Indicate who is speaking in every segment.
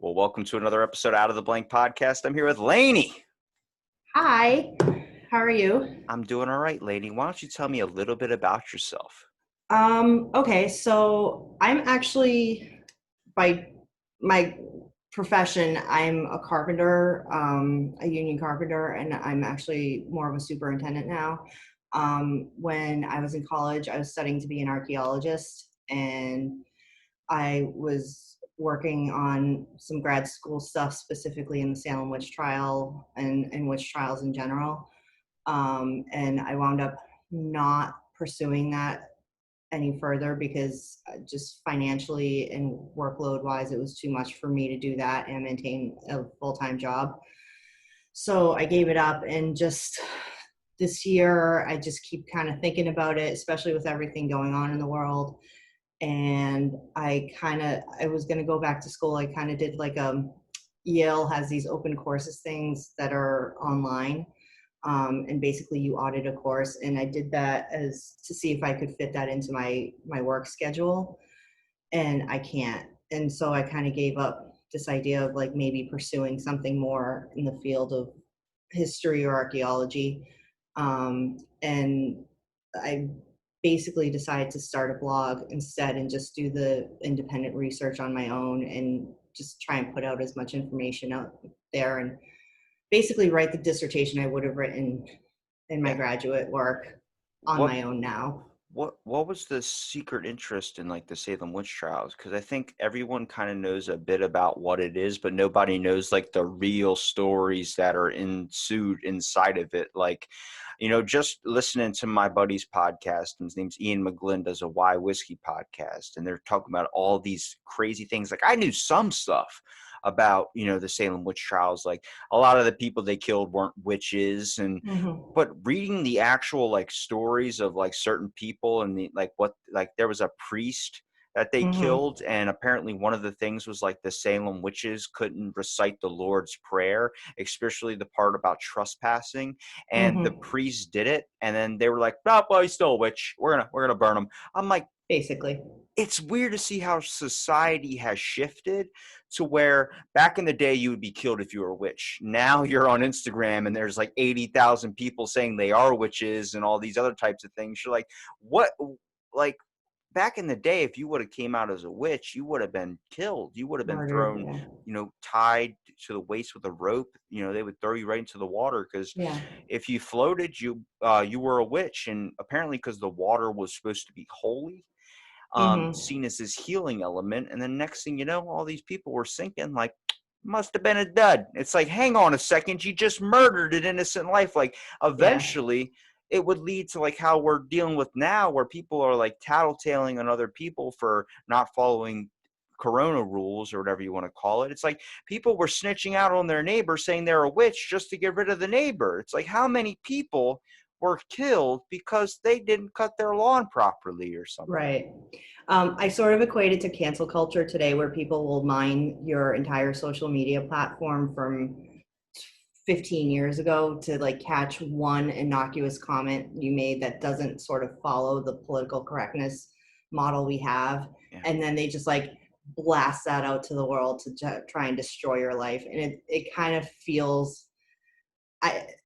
Speaker 1: Well, welcome to another episode Out of the Blank podcast. I'm here with Laney.
Speaker 2: Hi, how are you?
Speaker 1: I'm doing all right, Laney. Why don't you tell me a little bit about yourself?
Speaker 2: Okay, so I'm actually, by my profession, I'm a carpenter, a union carpenter, and I'm actually more of a superintendent now. When I was in college, I was studying to be an archaeologist, and I was working on some grad school stuff, specifically in the Salem Witch Trial and witch trials in general. And I wound up not pursuing that any further because just financially and workload wise, it was too much for me to do that and maintain a full-time job. So I gave it up, and just this year, I just keep kind of thinking about it, especially with everything going on in the world. And I was going to go back to school. I kind of did like Yale has these open courses things that are online, and basically you audit a course, and I did that as to see if I could fit that into my work schedule, and I can't. And so I kind of gave up this idea of like maybe pursuing something more in the field of history or archaeology. And I basically decided to start a blog instead and just do the independent research on my own and just try and put out as much information out there, and basically write the dissertation I would have written in my
Speaker 1: Yeah.
Speaker 2: graduate work on
Speaker 1: What
Speaker 2: my own now.
Speaker 1: what was the secret interest in like the Salem Witch Trials? Because I think everyone kind of knows a bit about what it is, but nobody knows like the real stories that are ensued inside of it. Like, just listening to my buddy's podcast, and his name's Ian McGlynn, does a Why Whiskey podcast, and they're talking about all these crazy things. Like I knew some stuff about, the Salem Witch Trials. Like a lot of the people they killed weren't witches, and
Speaker 2: Mm-hmm.
Speaker 1: but reading the actual like stories of like certain people, and there was a priest that they
Speaker 2: Mm-hmm.
Speaker 1: killed, and apparently one of the things was like the Salem witches couldn't recite the Lord's Prayer, especially the part about trespassing, and the
Speaker 2: Mm-hmm.
Speaker 1: priest did it, and then they were like, "Oh, well, he's still a witch. We're gonna burn him." I'm like,
Speaker 2: Basically.
Speaker 1: it's weird to see how society has shifted to where back in the day you would be killed if you were a witch. Now you're on Instagram and there's like 80,000 people saying they are witches and all these other types of things. You're like, what? Like back in the day, if you would have came out as a witch, you would have been killed. You would have been
Speaker 2: Murdered.
Speaker 1: thrown,
Speaker 2: Yeah.
Speaker 1: tied to the waist with a rope. They would throw you right into the water because
Speaker 2: Yeah.
Speaker 1: if you floated, you were a witch. And apparently, because the water was supposed to be holy,
Speaker 2: Mm-hmm.
Speaker 1: seen as this healing element. And then next thing you know, all these people were sinking like, must have been a dud. It's like, hang on a second, you just murdered an innocent life. Like
Speaker 2: Yeah.
Speaker 1: eventually it would lead to like how we're dealing with now, where people are like tattletaling on other people for not following corona rules or whatever you want to call it. It's like people were snitching out on their neighbor saying they're a witch just to get rid of the neighbor. It's like, how many people were killed because they didn't cut their lawn properly or something?
Speaker 2: Right. I sort of equate it to cancel culture today, where people will mine your entire social media platform from 15 years ago to like catch one innocuous comment you made that doesn't sort of follow the political correctness model we have.
Speaker 1: Yeah.
Speaker 2: And then they just like blast that out to the world to try and destroy your life. And it kind of feels,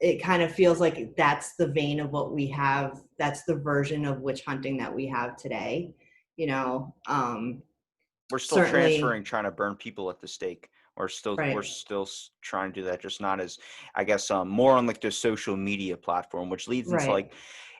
Speaker 2: it kind of feels like that's the vein of what we have. That's the version of witch hunting that we have today. You know,
Speaker 1: We're still
Speaker 2: certainly,
Speaker 1: transferring, trying to burn people at the stake. We're
Speaker 2: right,
Speaker 1: still trying to do that, just not as, I guess, more on like the social media platform, which leads into
Speaker 2: right,
Speaker 1: like,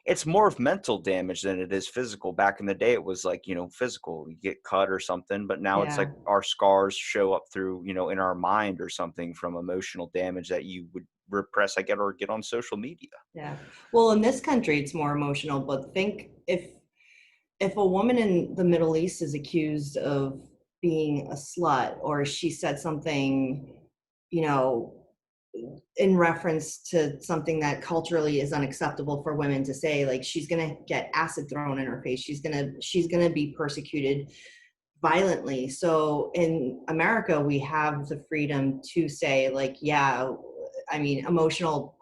Speaker 1: it's more of mental damage than it is physical. Back in the day, it was like, physical, you get cut or something, but now it's
Speaker 2: yeah.
Speaker 1: like our scars show up through, in our mind or something from emotional damage that you would repress, or get on social media.
Speaker 2: Yeah. Well, in this country, it's more emotional, but think if a woman in the Middle East is accused of being a slut, or she said something, you know, in reference to something that culturally is unacceptable for women to say, like she's going to get acid thrown in her face. She's going to be persecuted violently. So in America, we have the freedom to say like, yeah, I mean, emotional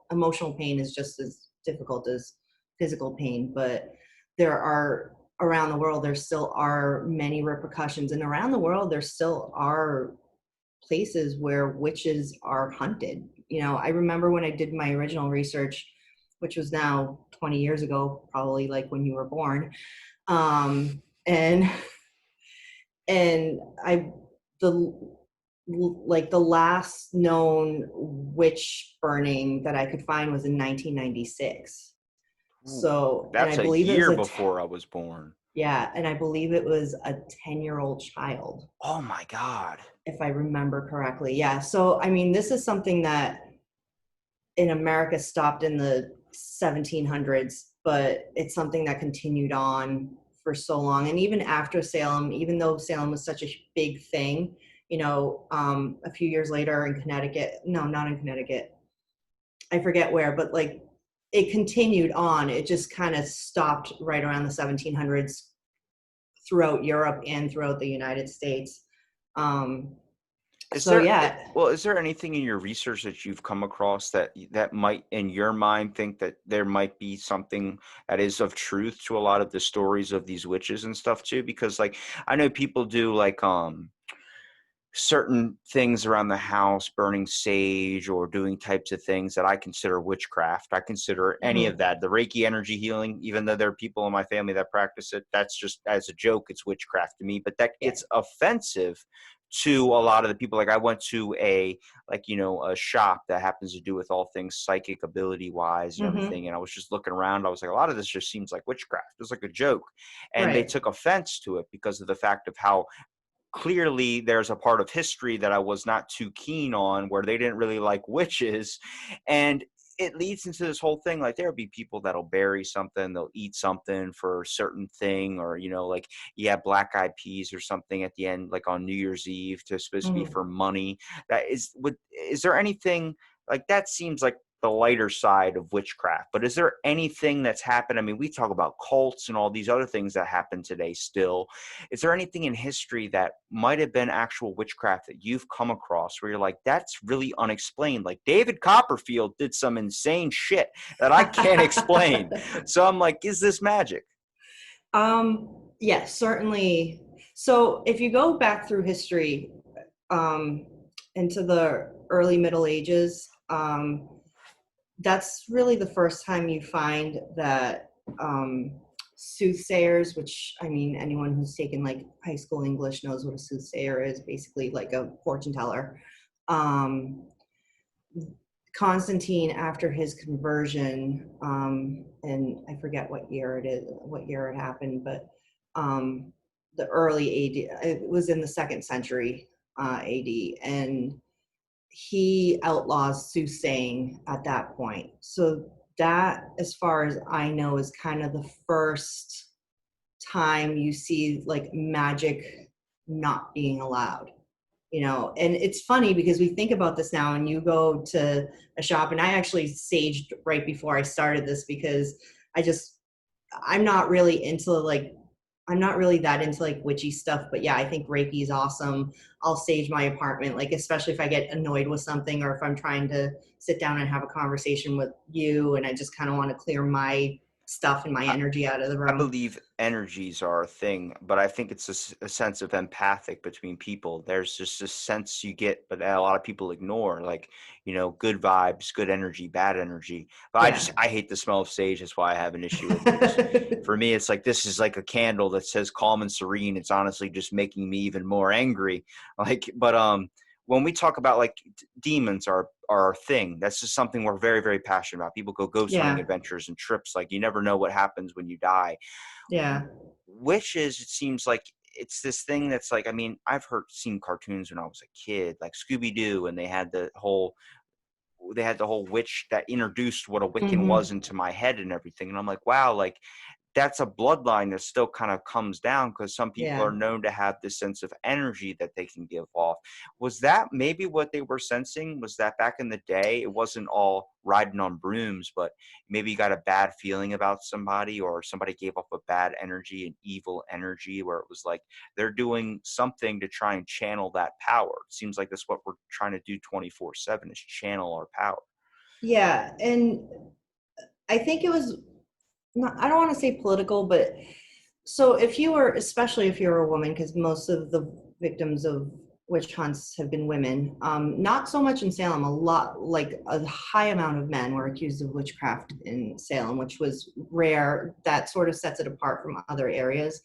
Speaker 2: pain is just as difficult as physical pain, but there are around the world, there still are many repercussions, and around the world, there still are places where witches are hunted. You know, I remember when I did my original research, which was now 20 years ago, probably like when you were born. And and I the like the last known witch burning that I could find was in 1996.
Speaker 1: Ooh,
Speaker 2: So, and I
Speaker 1: that's a
Speaker 2: believe it was
Speaker 1: year before I was born.
Speaker 2: yeah, and I believe it was a 10-year-old child,
Speaker 1: Oh my God.
Speaker 2: if I remember correctly. Yeah. So, I mean, this is something that in America stopped in the 1700s, but it's something that continued on for so long. And even after Salem, even though Salem was such a big thing, you know, a few years later in Connecticut, no, not in Connecticut, I forget where, but like it continued on. It just kind of stopped right around the 1700s throughout Europe and throughout the United States. Um,
Speaker 1: Is
Speaker 2: so
Speaker 1: there
Speaker 2: yeah.
Speaker 1: well, is there anything in your research that you've come across that might, in your mind, think that there might be something that is of truth to a lot of the stories of these witches and stuff too? Because like I know people do like certain things around the house, burning sage or doing types of things that I consider witchcraft. I consider any of
Speaker 2: Mhm.
Speaker 1: that, the Reiki energy healing, even though there are people in my family that practice it, that's just as a joke, it's witchcraft to me. But that
Speaker 2: Yeah.
Speaker 1: gets offensive to a lot of the people. Like I went to a shop that happens to do with all things psychic ability wise and
Speaker 2: Hmm.
Speaker 1: everything. And I was just looking around. I was like, a lot of this just seems like witchcraft. It's like a joke. And they
Speaker 2: Right.
Speaker 1: took offense to it because of the fact of how clearly there's a part of history that I was not too keen on where they didn't really like witches. And it leads into this whole thing. Like there'll be people that'll bury something, they'll eat something for a certain thing, or like black eyed peas or something at the end, like on New Year's Eve, to supposed to be
Speaker 2: Hmm.
Speaker 1: for money. Is there anything like that? Seems like the lighter side of witchcraft, but is there anything that's happened? I mean, we talk about cults and all these other things that happen today still. Is there anything in history that might have been actual witchcraft that you've come across where you're like, that's really unexplained? Like David Copperfield did some insane shit that I can't explain. So I'm like, is this magic?
Speaker 2: Yes, certainly. So if you go back through history, um, into the early Middle Ages, that's really the first time you find that soothsayers, which I mean, anyone who's taken like high school English knows what a soothsayer is, basically like a fortune teller. Um, Constantine, after his conversion, and I forget what year it happened, but um, the early AD, it was in the second century AD, and he outlaws soothsaying at that point. So that, as far as I know, is kind of the first time you see like magic not being allowed. You know, and it's funny because we think about this now, and you go to a shop, and I actually saged right before I started this because I just I'm not really into like I'm not really that into like witchy stuff, but yeah, I think Reiki is awesome. I'll sage my apartment, like especially if I get annoyed with something, or if I'm trying to sit down and have a conversation with you and I just kind of want to clear my stuff and my energy out of the
Speaker 1: I
Speaker 2: room.
Speaker 1: believe energies are a thing, but I think it's a sense of empathic between people. There's just a sense you get, but that a lot of people ignore, like, good vibes, good energy, bad energy. But
Speaker 2: Yeah.
Speaker 1: I hate the smell of sage. That's why I have an issue with it. Because for me, it's like this is like a candle that says calm and serene. It's honestly just making me even more angry. Like, but when we talk about like demons are our thing. That's just something we're very, very passionate about. People go ghost hunting
Speaker 2: Yeah.
Speaker 1: adventures and trips. Like you never know what happens when you die.
Speaker 2: Yeah.
Speaker 1: Witches, it seems like it's this thing that's like, I mean, I've seen cartoons when I was a kid, like Scooby Doo, and they had the whole witch that introduced what a Wiccan was
Speaker 2: Hmm.
Speaker 1: into my head and everything. And I'm like, wow, like that's a bloodline that still kind of comes down because some people are
Speaker 2: Yeah.
Speaker 1: known to have this sense of energy that they can give off. Was that maybe what they were sensing? Was that back in the day? It wasn't all riding on brooms, but maybe you got a bad feeling about somebody or somebody gave off a bad energy, an evil energy, where it was like they're doing something to try and channel that power. It seems like that's what we're trying to do 24/7 is channel our power.
Speaker 2: Yeah. And I think it was not, I don't want to say political, but so if you were, especially if you're a woman, because most of the victims of witch hunts have been women. Not so much in Salem. A lot, like a high amount of men were accused of witchcraft in Salem, which was rare. That sort of sets it apart from other areas.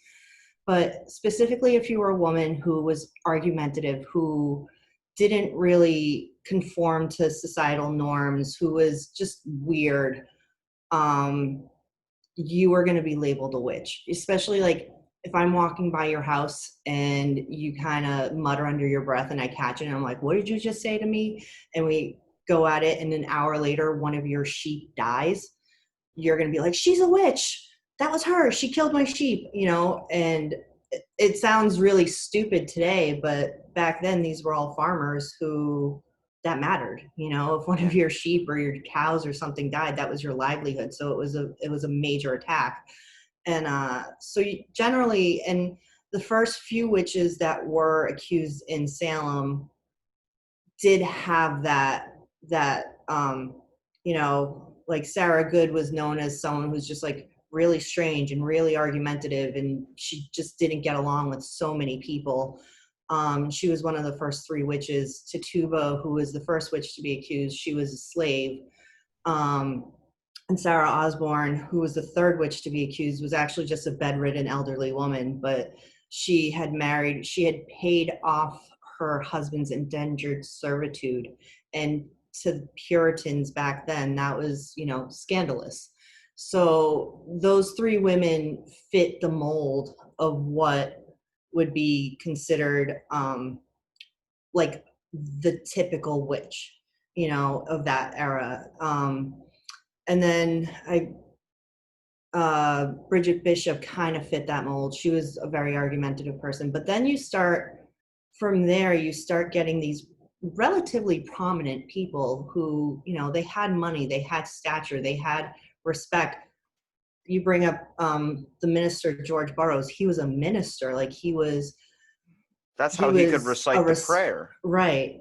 Speaker 2: But specifically, if you were a woman who was argumentative, who didn't really conform to societal norms, who was just weird, you are going to be labeled a witch. Especially like if I'm walking by your house and you kind of mutter under your breath and I catch it and I'm like, what did you just say to me? And we go at it and an hour later, one of your sheep dies. You're going to be like, she's a witch. That was her. She killed my sheep, you know? And it sounds really stupid today, but back then these were all farmers who that mattered. You know, if one of your sheep or your cows or something died, that was your livelihood. So it was a major attack. And so generally, and the first few witches that were accused in Salem did have that you know, like Sarah Good was known as someone who's just like really strange and really argumentative, and she just didn't get along with so many people. She was one of the first three witches. Tituba, who was the first witch to be accused, she was a slave. And Sarah Osborne, who was the third witch to be accused, was actually just a bedridden elderly woman, but she had paid off her husband's indentured servitude. And to Puritans back then, that was, you know, scandalous. So those three women fit the mold of what would be considered like the typical witch, you know, of that era. And then Bridget Bishop kind of fit that mold. She was a very argumentative person. But then from there, you start getting these relatively prominent people who, you know, they had money, they had stature, they had respect. You bring up the minister, George Burroughs. He was a minister. Like
Speaker 1: That's
Speaker 2: he
Speaker 1: how he could
Speaker 2: was
Speaker 1: recite the prayer.
Speaker 2: Right.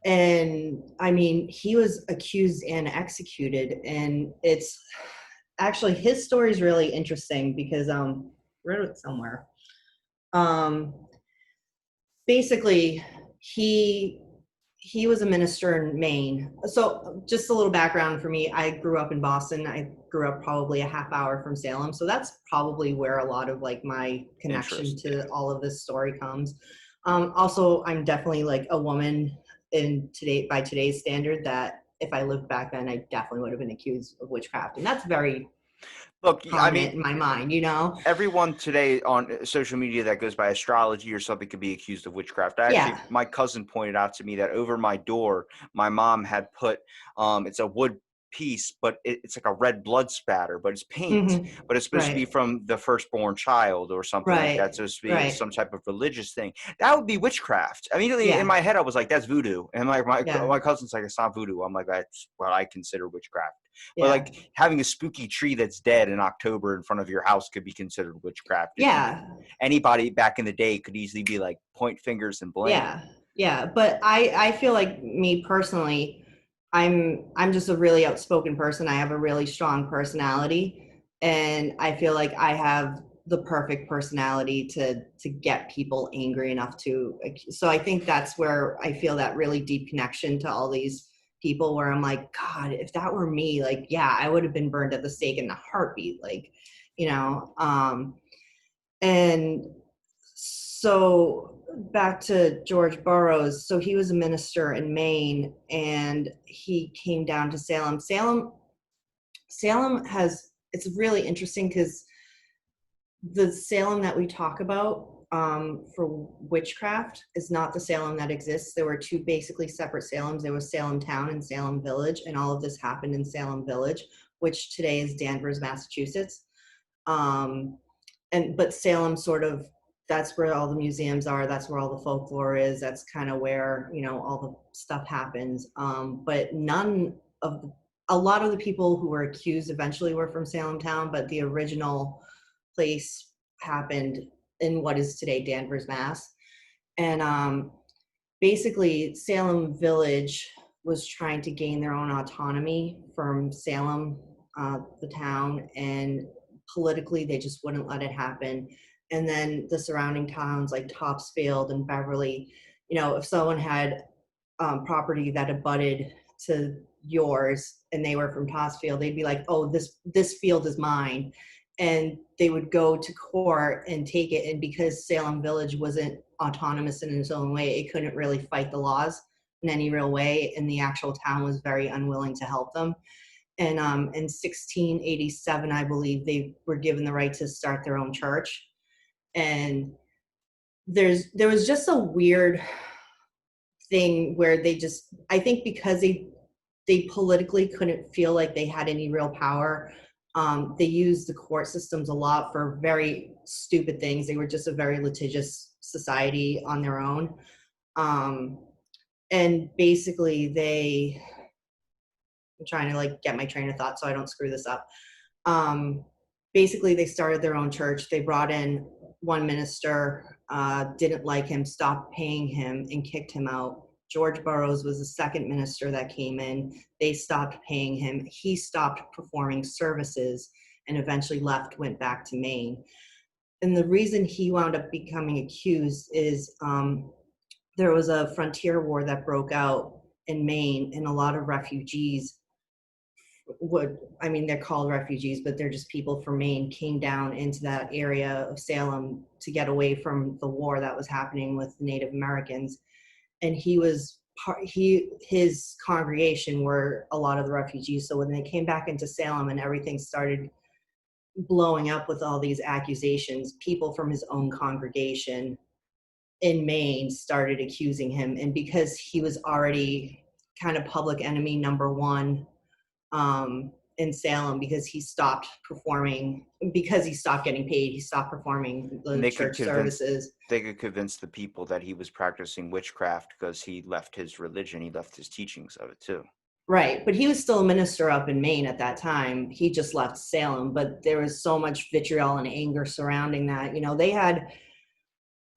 Speaker 2: And I mean, he was accused and executed. And it's actually, his story is really interesting because I wrote it somewhere. Basically, he was a minister in Maine. So just a little background for me. I grew up in Boston. I grew up probably a half hour from Salem. So that's probably where a lot of like my connection to all of this story comes. Also, I'm definitely like a woman by today's standard, that if I lived back then, I definitely would have been accused of witchcraft. And that's very prominent in my mind, you know?
Speaker 1: Everyone today on social media that goes by astrology or something could be accused of witchcraft. My cousin pointed out to me that over my door, my mom had put, it's a wood piece, but it's like a red blood spatter, but it's paint, but it's supposed to be from the firstborn child or something like that. So it's supposed to be some type of religious thing. That would be witchcraft. Immediately in my head, I was like, that's voodoo. And my cousin's like, it's not voodoo. I'm like, that's what I consider witchcraft. But like having a spooky tree that's dead in October in front of your house could be considered witchcraft. Anybody back in the day could easily be like point fingers and blame.
Speaker 2: Yeah. But I feel like, me personally, I'm just a really outspoken person. I have a really strong personality, and I feel like I have the perfect personality to get people angry enough to. So I think that's where I feel that really deep connection to all these people, where I'm like, God, if that were me, like, yeah, I would have been burned at the stake in a heartbeat, like, you know. And so back to George Burroughs. So he was a minister in Maine, and he came down to Salem. Salem has, it's really interesting because the Salem that we talk about for witchcraft is not the Salem that exists. There were two basically separate Salems. There was Salem Town and Salem Village, and all of this happened in Salem Village, which today is Danvers, Massachusetts. But Salem sort of, that's where all the museums are. That's where all the folklore is. That's kind of where, you know, all the stuff happens. But a lot of the people who were accused eventually were from Salem Town, but the original place happened in what is today Danvers, Mass. And basically Salem Village was trying to gain their own autonomy from Salem, the town, and politically they just wouldn't let it happen. And then the surrounding towns like Topsfield and Beverly, if someone had property that abutted to yours and they were from Topsfield, they'd be like, oh, this field is mine. And they would go to court and take it. And because Salem Village wasn't autonomous in its own way, it couldn't really fight the laws in any real way. And the actual town was very unwilling to help them. And in 1687, I believe, they were given the right to start their own church. And there was just a weird thing where I think because they politically couldn't feel like they had any real power, they used the court systems a lot for very stupid things. They were just a very litigious society on their own. And basically I'm trying to like get my train of thought so I don't screw this up. Basically they started their own church. They brought in one minister, didn't like him, stopped paying him, and kicked him out. George Burroughs was the second minister that came in. They stopped paying him. He stopped performing services and eventually left, went back to Maine. And the reason he wound up becoming accused is there was a frontier war that broke out in Maine, and a lot of refugees they're called refugees, but they're just people from Maine, came down into that area of Salem to get away from the war that was happening with Native Americans. And his congregation were a lot of the refugees. So when they came back into Salem and everything started blowing up with all these accusations, people from his own congregation in Maine started accusing him. And because he was already kind of public enemy number one in Salem, because he stopped performing, because he stopped getting paid, he stopped performing the church services.
Speaker 1: They could convince the people that he was practicing witchcraft because he left his religion, he left his teachings of it too.
Speaker 2: Right, but he was still a minister up in Maine at that time. He just left Salem, but there was so much vitriol and anger surrounding that. They had,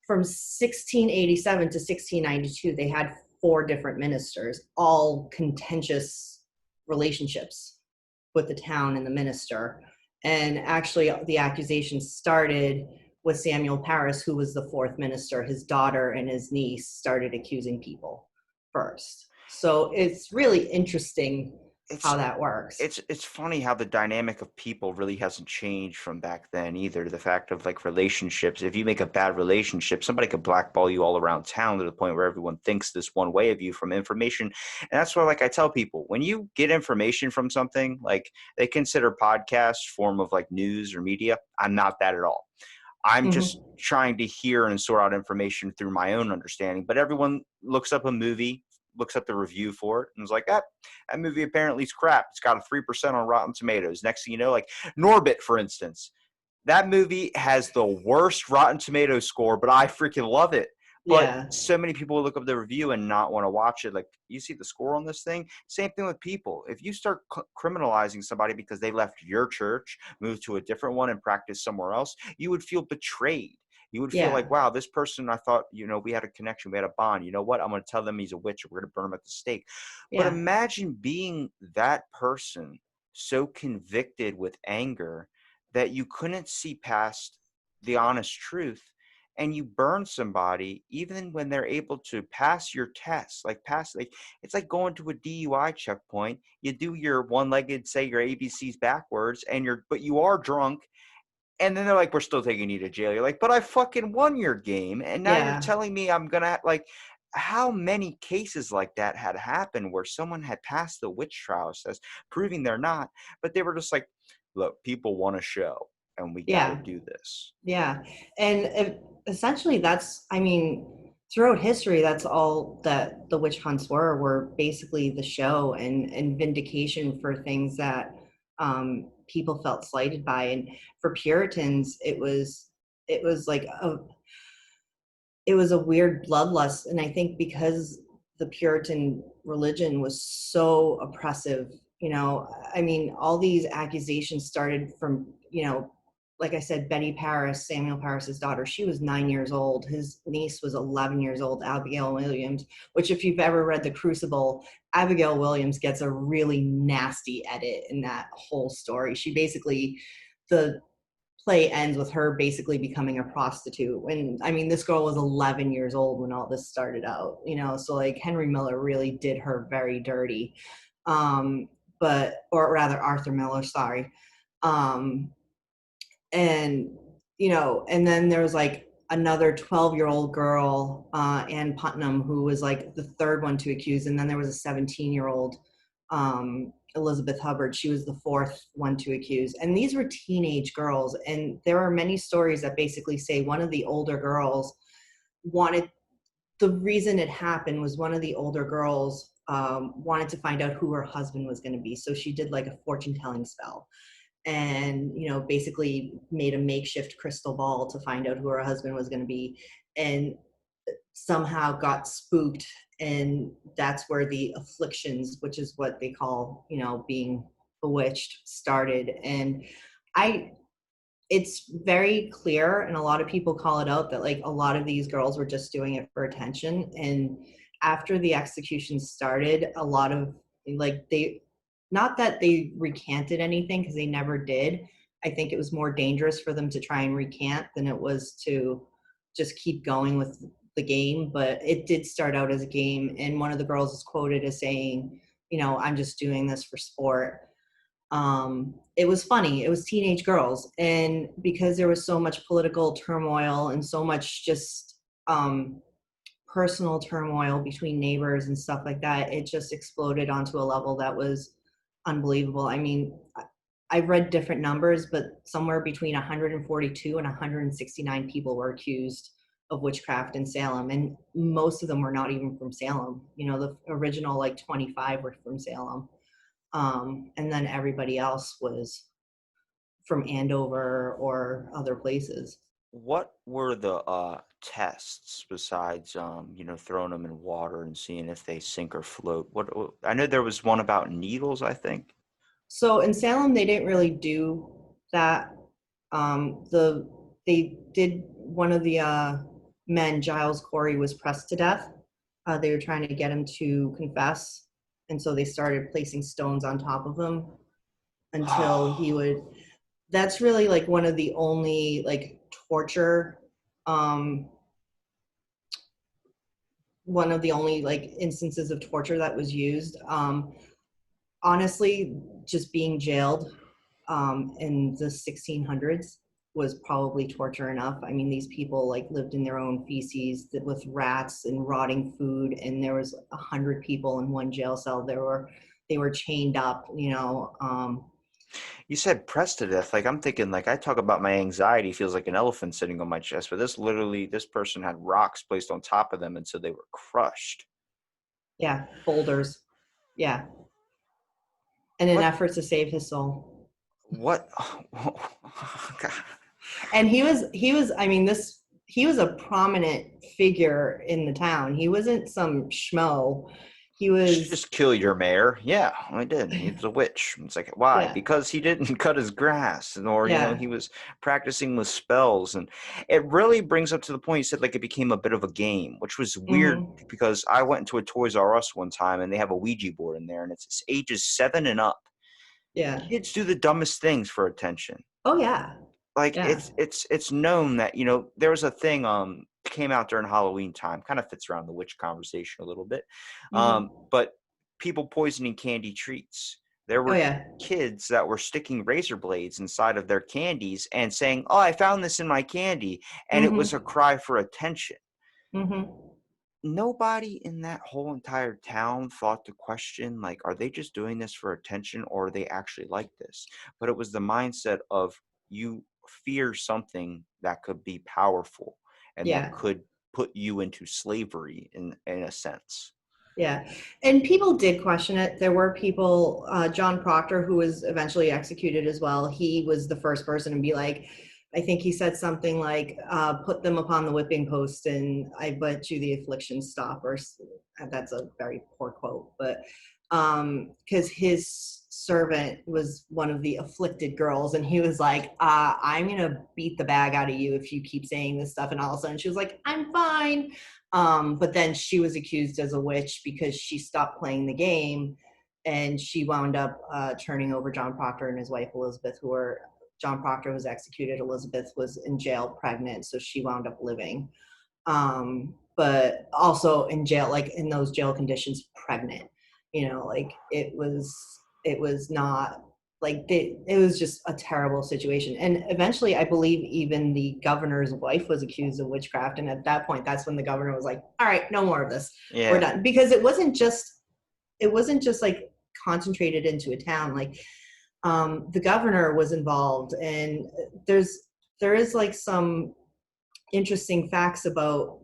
Speaker 2: from 1687 to 1692, they had 4 different ministers, all contentious relationships with the town and the minister. And actually the accusation started with Samuel Parris, who was the 4th minister. His daughter and his niece started accusing people first. So it's really interesting how that works.
Speaker 1: It's funny how the dynamic of people really hasn't changed from back then either. The fact of like relationships, if you make a bad relationship, somebody could blackball you all around town to the point where everyone thinks this one way of you from information. And that's why, like, I tell people, when you get information from something, like they consider podcasts form of like news or media. I'm not that at all. I'm just trying to hear and sort out information through my own understanding. But everyone looks up a movie, looks up the review for it, and is like, that movie apparently is crap. It's got a 3% on Rotten Tomatoes. Next thing you know, like Norbit, for instance, that movie has the worst Rotten Tomatoes score, but I freaking love it. But so many people will look up the review and not want to watch it. Like, you see the score on this thing? Same thing with people. If you start criminalizing somebody because they left your church, moved to a different one, and practiced somewhere else, you would feel betrayed. You would feel like, wow, this person, I thought, we had a connection, we had a bond. You know what? I'm going to tell them he's a witch, or we're going to burn him at the stake. But imagine being that person, so convicted with anger that you couldn't see past the honest truth, and you burn somebody even when they're able to pass your test. It's like going to a DUI checkpoint. You do your one-legged, say your ABCs backwards, but you are drunk. And then they're like, we're still taking you to jail. You're like, but I fucking won your game. And now you're telling me I'm going to, like, how many cases like that had happened where someone had passed the witch trials test, proving they're not, but they were just like, look, people want a show and we got to do this.
Speaker 2: Yeah. And essentially throughout history, that's all that the witch hunts were basically the show and vindication for things that people felt slighted by. And for Puritans, it was like it was a weird bloodlust. And I think because the Puritan religion was so oppressive, all these accusations started from, like I said, Betty Parris, Samuel Parris's daughter, she was 9 years old. His niece was 11 years old, Abigail Williams, which, if you've ever read The Crucible, Abigail Williams gets a really nasty edit in that whole story. She basically, the play ends with her basically becoming a prostitute. And I mean, this girl was 11 years old when all this started out, so like Henry Miller really did her very dirty. Or rather Arthur Miller, sorry. Um, and, and then there was like another 12-year-old girl, Ann Putnam, who was like the third one to accuse. And then there was a 17-year-old, Elizabeth Hubbard. She was the fourth one to accuse. And these were teenage girls. And there are many stories that basically say one of the older girls the reason it happened was one of the older girls wanted to find out who her husband was going to be. So she did like a fortune telling spell and, basically made a makeshift crystal ball to find out who her husband was going to be. And somehow got spooked, and that's where the afflictions, which is what they call being bewitched, started. And it's very clear, and a lot of people call it out, that like a lot of these girls were just doing it for attention. And after the execution started, a lot of not that they recanted anything, because they never did. I think it was more dangerous for them to try and recant than it was to just keep going with the game. But it did start out as a game, and one of the girls is quoted as saying, I'm just doing this for sport. It was funny. It was teenage girls. And because there was so much political turmoil and so much just personal turmoil between neighbors and stuff like that, it just exploded onto a level that was unbelievable. I mean, I've read different numbers, but somewhere between 142 and 169 people were accused of witchcraft in Salem. And most of them were not even from Salem. The original 25 were from Salem. And then everybody else was from Andover or other places.
Speaker 1: What were the tests besides throwing them in water and seeing if they sink or float? What I know there was one about needles, I think.
Speaker 2: So in Salem, they didn't really do that. They did, one of the men, Giles Corey, was pressed to death. They were trying to get him to confess, and so they started placing stones on top of him until he would. That's really like one of the only torture, one of the only instances of torture that was used. Honestly, just being jailed in the 1600s was probably torture enough. I mean, these people lived in their own feces with rats and rotting food, and there was 100 people in one jail cell. They were chained up.
Speaker 1: You said pressed to death. I'm thinking, I talk about my anxiety feels like an elephant sitting on my chest, but this person had rocks placed on top of them, and so they were crushed.
Speaker 2: Yeah, boulders. Yeah, in an
Speaker 1: What?
Speaker 2: effort to save his soul.
Speaker 1: What? God.
Speaker 2: And he was, I mean, he was a prominent figure in the town. He wasn't some schmo. He was.
Speaker 1: Just kill your mayor. Yeah, I did. He was a witch. It's like, why?
Speaker 2: Yeah.
Speaker 1: Because he didn't cut his grass, or
Speaker 2: Yeah.
Speaker 1: he was practicing with spells, and it really brings up to the point. You said it became a bit of a game, which was weird
Speaker 2: Mm-hmm.
Speaker 1: because I went into a Toys R Us one time and they have a Ouija board in there, and it's ages 7 and up.
Speaker 2: Yeah.
Speaker 1: Kids do the dumbest things for attention.
Speaker 2: Oh yeah. Yeah.
Speaker 1: It's known that there was a thing came out during Halloween time, kind of fits around the witch conversation a little bit,
Speaker 2: Mm-hmm.
Speaker 1: but people poisoning candy treats. There
Speaker 2: Oh
Speaker 1: were
Speaker 2: yeah.
Speaker 1: kids that were sticking razor blades inside of their candies and saying, "Oh, I found this in my candy," and it was a
Speaker 2: Mm-hmm.
Speaker 1: cry for attention.
Speaker 2: Mm-hmm.
Speaker 1: Nobody in that whole entire town thought to question, are they just doing this for attention or are they actually like this? But it was the mindset of you fear something that could be powerful and that
Speaker 2: Yeah.
Speaker 1: could put you into slavery in a sense.
Speaker 2: Yeah. And people did question it. There were people, John Proctor, who was eventually executed as well. He was the first person to be like, I think he said something like, put them upon the whipping post and I bet you the afflictions stop, or that's a very poor quote, but because his servant was one of the afflicted girls, and he was like, I'm gonna beat the bag out of you if you keep saying this stuff. And all of a sudden she was like, I'm fine. But then she was accused as a witch because she stopped playing the game, and she wound up turning over John Proctor and his wife Elizabeth, who were John Proctor was executed, Elizabeth was in jail pregnant, so she wound up living. But also in jail, like in those jail conditions, pregnant. Like it was not like it was just a terrible situation. And eventually, I believe even the governor's wife was accused of witchcraft. And at that point, that's when the governor was like, "All right, no more of this. We're
Speaker 1: Yeah.
Speaker 2: done." Because it wasn't just like concentrated into a town. Like the governor was involved, and there is like some interesting facts about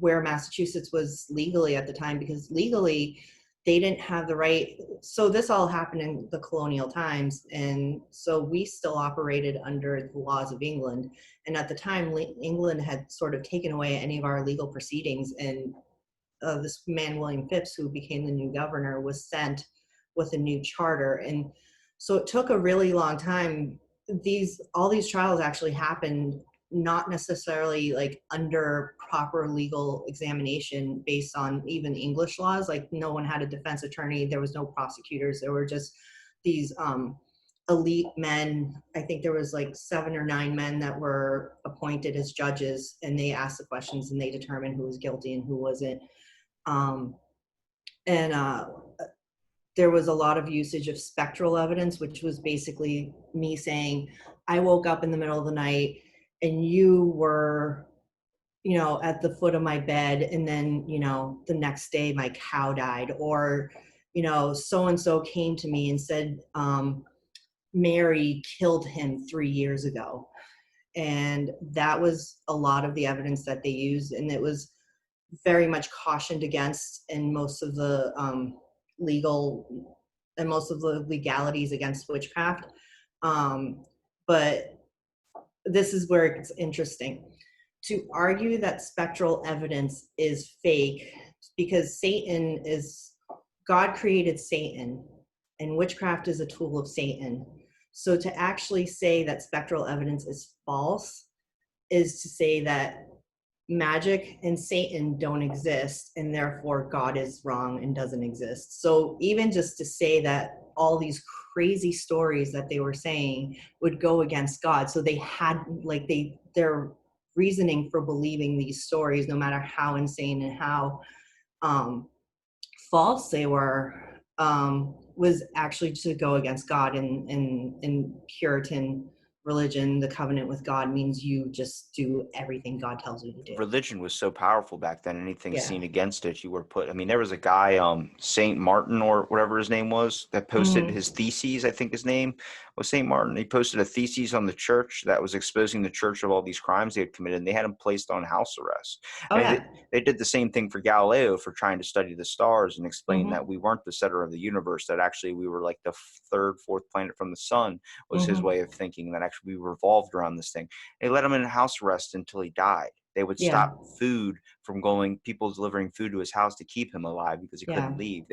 Speaker 2: where Massachusetts was legally at the time, because legally they didn't have the right. So this all happened in the colonial times, and so we still operated under the laws of England. And at the time, England had sort of taken away any of our legal proceedings, and this man William Phipps, who became the new governor, was sent with a new charter. And so it took a really long time. All these trials actually happened not necessarily like under proper legal examination based on even English laws. Like no one had a defense attorney, there was no prosecutors, there were just these elite men. I think there was like 7 or 9 men that were appointed as judges, and they asked the questions and they determined who was guilty and who wasn't. And there was a lot of usage of spectral evidence, which was basically me saying, I woke up in the middle of the night and you were, at the foot of my bed. And then, the next day my cow died, or, so-and-so came to me and said, Mary killed him 3 years ago. And that was a lot of the evidence that they used. And it was very much cautioned against in most of the legalities against witchcraft. But this is where it's interesting to argue that spectral evidence is fake, because God created Satan, and witchcraft is a tool of Satan. So to actually say that spectral evidence is false is to say that magic and Satan don't exist, and therefore God is wrong and doesn't exist. So even just to say that all these crazy stories that they were saying would go against God, so they had like their reasoning for believing these stories, no matter how insane and how false they were, was actually to go against God. In Puritan religion, the covenant with God means you just do everything God tells you to do.
Speaker 1: Religion was so powerful back then. Anything
Speaker 2: Yeah.
Speaker 1: seen against it, you were put. I mean, there was a guy, Saint Martin or whatever his name was, that posted his theses. I think his name was Saint Martin. He posted a thesis on the church that was exposing the church of all these crimes they had committed, and they had him placed on house arrest.
Speaker 2: Oh,
Speaker 1: I mean,
Speaker 2: yeah.
Speaker 1: they did the same thing for Galileo for trying to study the stars and explain
Speaker 2: Mm-hmm.
Speaker 1: that we weren't the center of the universe, that actually we were like the third, fourth planet from the sun, was his
Speaker 2: Mm-hmm.
Speaker 1: way of thinking, that actually we revolved around this thing. They let him in house arrest until he died. They would
Speaker 2: Yeah.
Speaker 1: stop food from people delivering food to his house to keep him alive because he couldn't leave.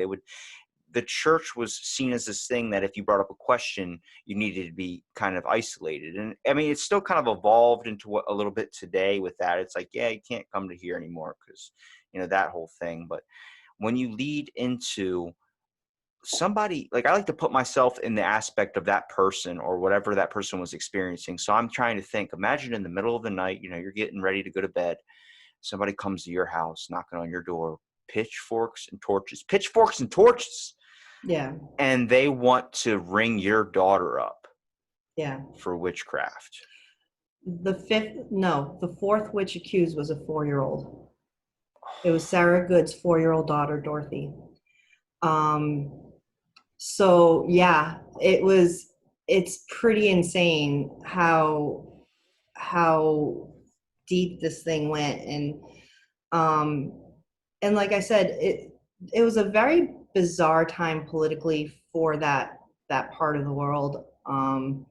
Speaker 1: The church was seen as this thing that if you brought up a question, you needed to be kind of isolated. And I mean, it's still kind of evolved into a little bit today with that. It's like, yeah, you can't come to here anymore because, that whole thing. But when you lead into somebody, like, I like to put myself in the aspect of that person or whatever that person was experiencing. So I'm trying to think, imagine in the middle of the night, you're getting ready to go to bed. Somebody comes to your house, knocking on your door, pitchforks and torches.
Speaker 2: Yeah.
Speaker 1: And they want to ring your daughter up.
Speaker 2: Yeah.
Speaker 1: For witchcraft.
Speaker 2: The fourth witch accused was a 4-year-old. It was Sarah Good's 4-year-old daughter, Dorothy. So yeah, it's pretty insane how deep this thing went. And like I said, it was a very bizarre time politically for that part of the world. And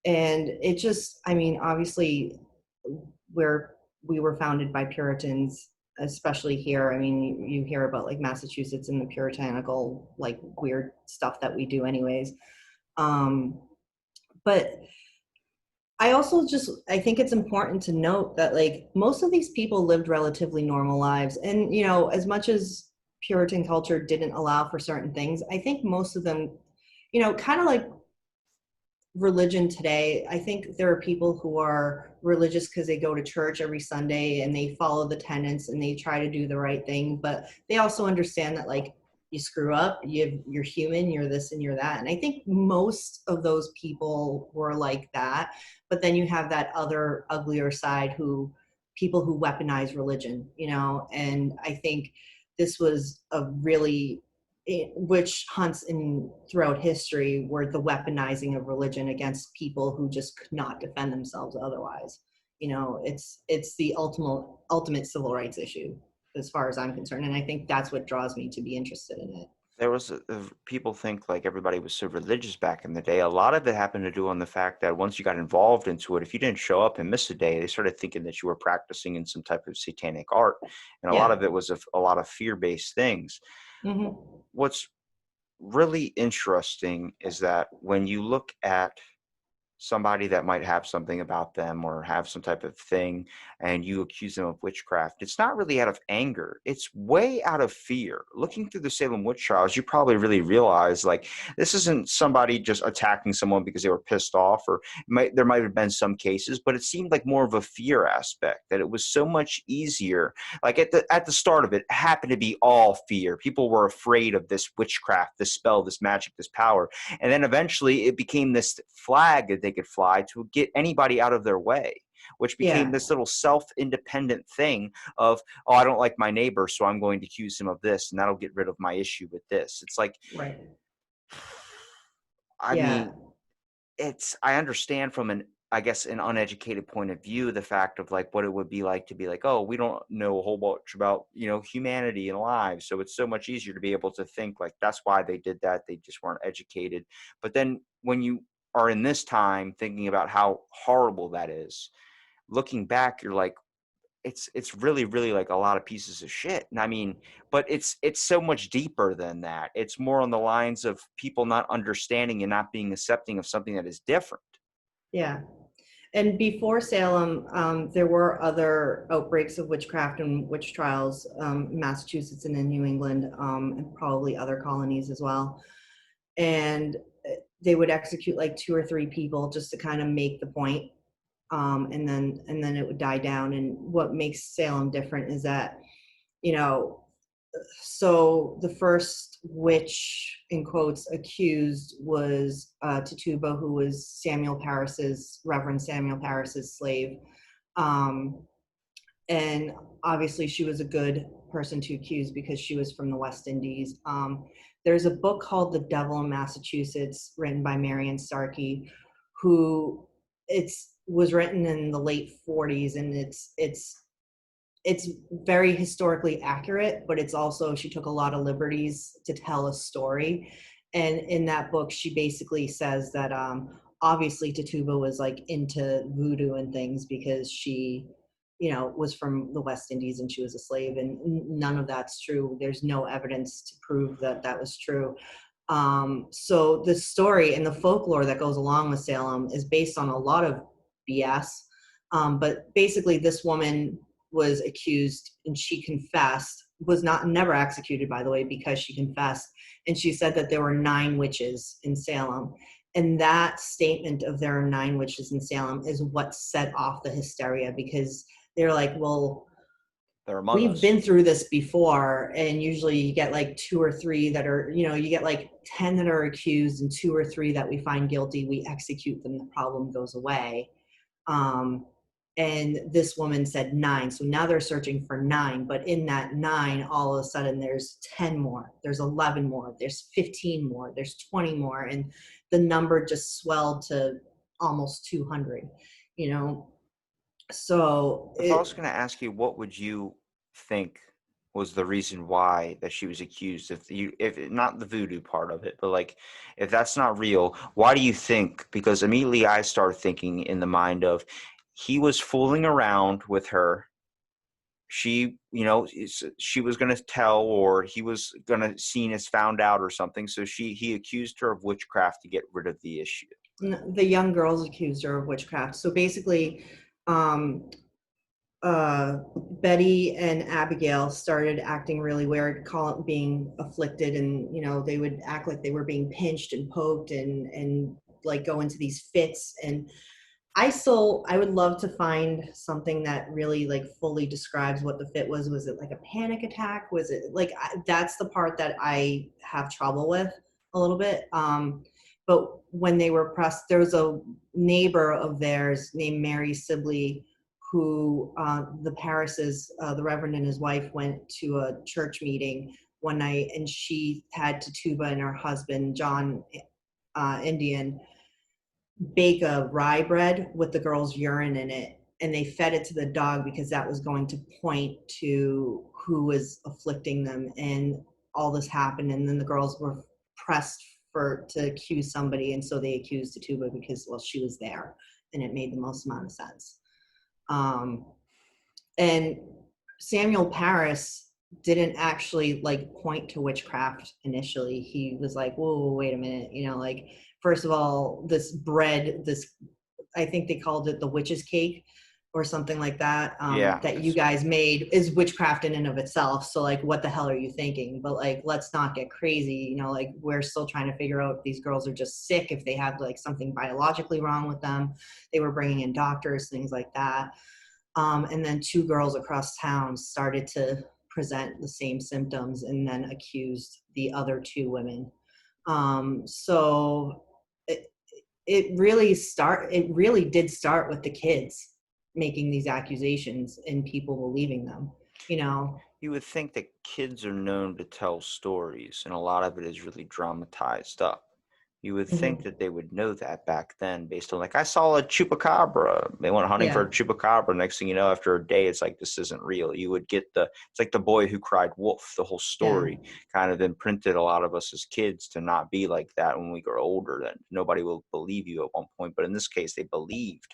Speaker 2: it just, I mean, obviously we were founded by Puritans, especially here. I mean, you hear about like Massachusetts and the puritanical, like weird stuff that we do anyways. But I think it's important to note that like most of these people lived relatively normal lives. And, as much as Puritan culture didn't allow for certain things, I think most of them, kind of like religion today, I think there are people who are religious because they go to church every Sunday and they follow the tenets and they try to do the right thing, but they also understand that like you screw up, you're human, you're this and you're that. And I think most of those people were like that. But then you have that other uglier side who people who weaponize religion, you know, and I think this was a really witch hunts in throughout history were the weaponizing of religion against people who just could not defend themselves otherwise. You know, it's the ultimate civil rights issue as far as I'm concerned, and I think that's what draws me to be interested in it.
Speaker 1: There was people think like everybody was so religious back in the day. A lot of it happened to do on the fact that once you got involved into it, if you didn't show up and miss a day, they started thinking that you were practicing in some type of satanic art, and a lot
Speaker 2: Yeah.
Speaker 1: of it was a lot of fear-based things.
Speaker 2: Hmm.
Speaker 1: What's really interesting is that when you look at somebody that might have something about them or have some type of thing and you accuse them of witchcraft, it's not really out of anger, it's way out of fear. Looking through the Salem Witch Trials, you probably really realize like this isn't somebody just attacking someone because they were pissed off, or there might have been some cases, but it seemed like more of a fear aspect, that it was so much easier. Like at the start of it, it happened to be all fear. People were afraid of this witchcraft, this spell, this magic, this power, and then eventually it became this flag that they could fly to get anybody out of their way, which became
Speaker 2: Yeah.
Speaker 1: this little self-independent thing of, oh, I don't like my neighbor, so I'm going to accuse him of this, and that'll get rid of my issue with this. It's like,
Speaker 2: Right.
Speaker 1: I
Speaker 2: Yeah.
Speaker 1: mean, I understand from I guess an uneducated point of view, the fact of like what it would be like to be like, oh, we don't know a whole bunch about, humanity and lives. So it's so much easier to be able to think like that's why they did that. They just weren't educated. But then when you are in this time thinking about how horrible that is, looking back, you're like, it's really, really like a lot of pieces of shit. And I mean, but it's so much deeper than that. It's more on the lines of people not understanding and not being accepting of something that is different.
Speaker 2: Yeah. And before Salem, there were other outbreaks of witchcraft and witch trials, Massachusetts and in New England, and probably other colonies as well. And they would execute like two or three people just to kind of make the point, and then it would die down. And what makes Salem different is that, you know, so the first witch in quotes accused was Tituba, who was Reverend Samuel Parris's slave. Um, and obviously she was a good person to accuse because she was from the West Indies. There's a book called The Devil in Massachusetts, written by Marion Starkey, who it's was written in the late 40s, and it's very historically accurate, but it's also, she took a lot of liberties to tell a story. And in that book, she basically says that obviously Tituba was like into voodoo and things because she, you know, was from the West Indies and she was a slave, and none of that's true. There's no evidence to prove that that was true. So the story and the folklore that goes along with Salem is based on a lot of BS. But basically, this woman was accused and she confessed, was not never executed, by the way, because she confessed. And she said that there were 9 witches in Salem. And that statement of there are 9 witches in Salem is what set off the hysteria, because they're like, well,
Speaker 1: They're among
Speaker 2: we've
Speaker 1: us.
Speaker 2: been through this before, and usually you get like 2 or 3 that are, you know, you get like 10 that are accused and 2 or 3 that we find guilty, we execute them, the problem goes away. um, and this woman said 9, so now they're searching for 9, but in that 9, all of a sudden there's 10 more, there's 11 more, there's 15 more, there's 20 more, and the number just swelled to almost 200, you know. So
Speaker 1: If I was going to ask you, what would you think was the reason why that she was accused? If not the voodoo part of it, but like, if that's not real, why do you think? Because immediately I start thinking in the mind of, he was fooling around with her. She, she was going to tell, or he was going to seen as found out or something. So he accused her of witchcraft to get rid of the issue.
Speaker 2: the young girls accused her of witchcraft. So basically, um, Betty and Abigail started acting really weird, being afflicted, and you know they would act like they were being pinched and poked and like go into these fits. And I would love to find something that really like fully describes what the fit was. Was it like a panic attack? Was it like, that's the part that I have trouble with a little bit. But when they were pressed, there was a neighbor of theirs named Mary Sibley, who the Paris's, the Reverend and his wife went to a church meeting one night, and she had Tituba and her husband, John Indian, bake a rye bread with the girl's urine in it, and they fed it to the dog because that was going to point to who was afflicting them. And all this happened, and then the girls were pressed to accuse somebody, and so they accused Tituba because, well, she was there, and it made the most amount of sense. And Samuel Paris didn't actually like point to witchcraft initially. He was like, whoa, wait a minute, like, first of all, this bread, I think they called it the witch's cake or something like that,
Speaker 1: Yeah.
Speaker 2: that you guys made is witchcraft in and of itself. So like, what the hell are you thinking? But like, let's not get crazy. Like, we're still trying to figure out if these girls are just sick, if they have like something biologically wrong with them. They were bringing in doctors, things like that. And then 2 girls across town started to present the same symptoms and then accused the other 2 women. So it really did start with the kids making these accusations and people believing them.
Speaker 1: You would think that kids are known to tell stories, and a lot of it is really dramatized up. You would think
Speaker 2: Mhm.
Speaker 1: that they would know that back then, based on like, I saw a chupacabra. They went hunting for
Speaker 2: Yeah,
Speaker 1: a chupacabra. Next thing you know, after a day, it's like, this isn't real. You would get it's like the boy who cried wolf. The whole
Speaker 2: yeah.
Speaker 1: story kind of imprinted a lot of us as kids to not be like that when we grow older. That nobody will believe you at one point, but in this case, they believed,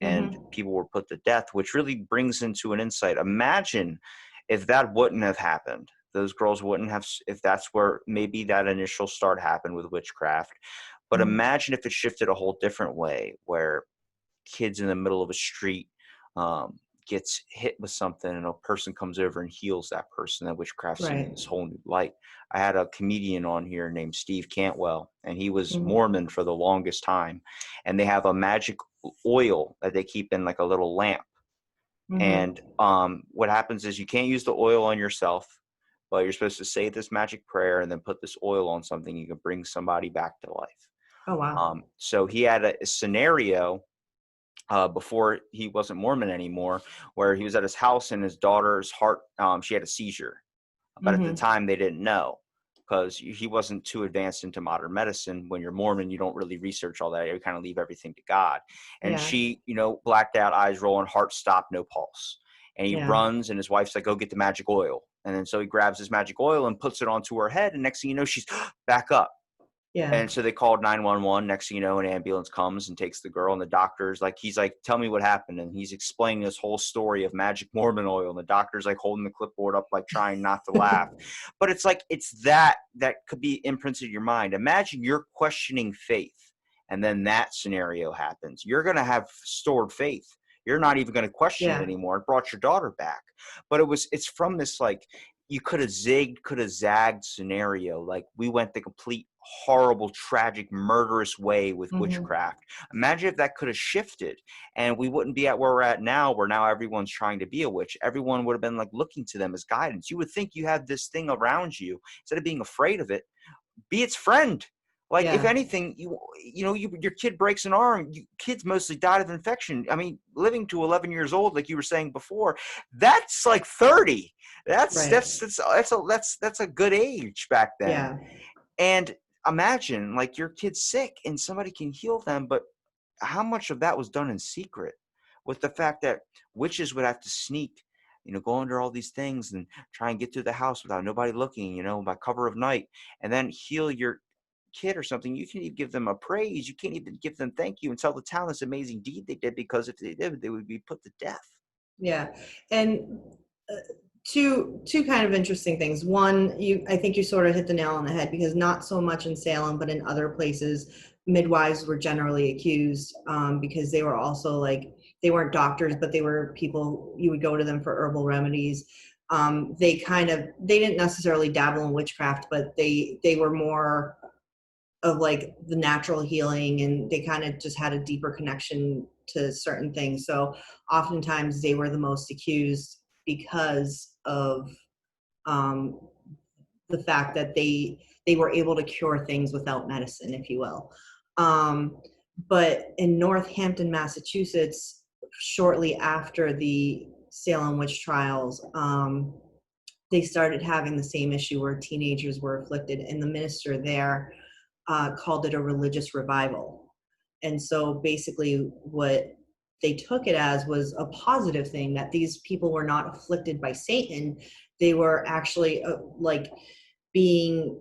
Speaker 1: and
Speaker 2: Hmm.
Speaker 1: people were put to death, which really brings into an insight. Imagine if that wouldn't have happened. Those girls wouldn't have, if that's where maybe that initial start happened with witchcraft. But
Speaker 2: Hmm.
Speaker 1: imagine if it shifted a whole different way, where kids in the middle of a street um, gets hit with something, and a person comes over and heals that person. That witchcraft seen in
Speaker 2: Right.
Speaker 1: this whole new light. I had a comedian on here named Steve Cantwell, and he was
Speaker 2: Hmm.
Speaker 1: Mormon for the longest time. And they have a magic oil that they keep in like a little lamp.
Speaker 2: Hmm.
Speaker 1: And what happens is you can't use the oil on yourself, but you're supposed to say this magic prayer and then put this oil on something. You can bring somebody back to life.
Speaker 2: Oh, wow.
Speaker 1: So he had a scenario before he wasn't Mormon anymore, where he was at his house and his daughter's heart, she had a seizure. But at the
Speaker 2: Hmm.
Speaker 1: time, they didn't know, because he wasn't too advanced into modern medicine. When you're Mormon, you don't really research all that. You kind of leave everything to God. And
Speaker 2: Yeah.
Speaker 1: she, blacked out, eyes rolling, heart stopped, no pulse. And he
Speaker 2: Yeah.
Speaker 1: runs, and his wife's like, go get the magic oil. And then so he grabs his magic oil and puts it onto her head. And next thing you know, she's back up.
Speaker 2: Yeah.
Speaker 1: And so they called 911. Next thing you know, an ambulance comes and takes the girl, and the doctor's like, he's like, tell me what happened. And he's explaining this whole story of magic Mormon oil. And the doctor's like holding the clipboard up, like trying not to laugh. But it's like, it's that could be imprinted in your mind. Imagine you're questioning faith, and then that scenario happens. You're going to have stored faith. You're not even going to question it
Speaker 2: Yeah.
Speaker 1: anymore. It brought your daughter back. But it's from this, like, you could have zigged, could have zagged scenario. Like, we went the complete horrible, tragic, murderous way with
Speaker 2: Hmm.
Speaker 1: witchcraft. Imagine if that could have shifted, and we wouldn't be at where we're at now, where now everyone's trying to be a witch. Everyone would have been like looking to them as guidance. You would think you had this thing around you. Instead of being afraid of it, be its friend. Like, if
Speaker 2: Yeah.
Speaker 1: anything, your kid breaks an arm. Kids mostly died of infection. I mean, living to 11 years old, like you were saying before, that's like 30. That's
Speaker 2: Right.
Speaker 1: that's that's that's a good age back then.
Speaker 2: Yeah.
Speaker 1: And imagine, like, your kid's sick and somebody can heal them, but how much of that was done in secret, with the fact that witches would have to sneak, go under all these things and try and get to the house without nobody looking, by cover of night, and then heal your kid or something. You can't even give them a praise. You can't even give them thank you and tell the town this amazing deed they did, because if they did, they would be put to death.
Speaker 2: Yeah. And uh, two kind of interesting things. One, I think you sort of hit the nail on the head, because not so much in Salem, but in other places, midwives were generally accused, because they were also like, they weren't doctors, but they were people, you would go to them for herbal remedies. They didn't necessarily dabble in witchcraft, but they were more like the natural healing, and they kind of just had a deeper connection to certain things. So oftentimes they were the most accused because of um, the fact that they were able to cure things without medicine, if you will. Um, but in Northampton, Massachusetts, shortly after the Salem witch trials, they started having the same issue where teenagers were afflicted, and the minister there called it a religious revival. And so basically, what they took it as was a positive thing, that these people were not afflicted by Satan. They were actually like being,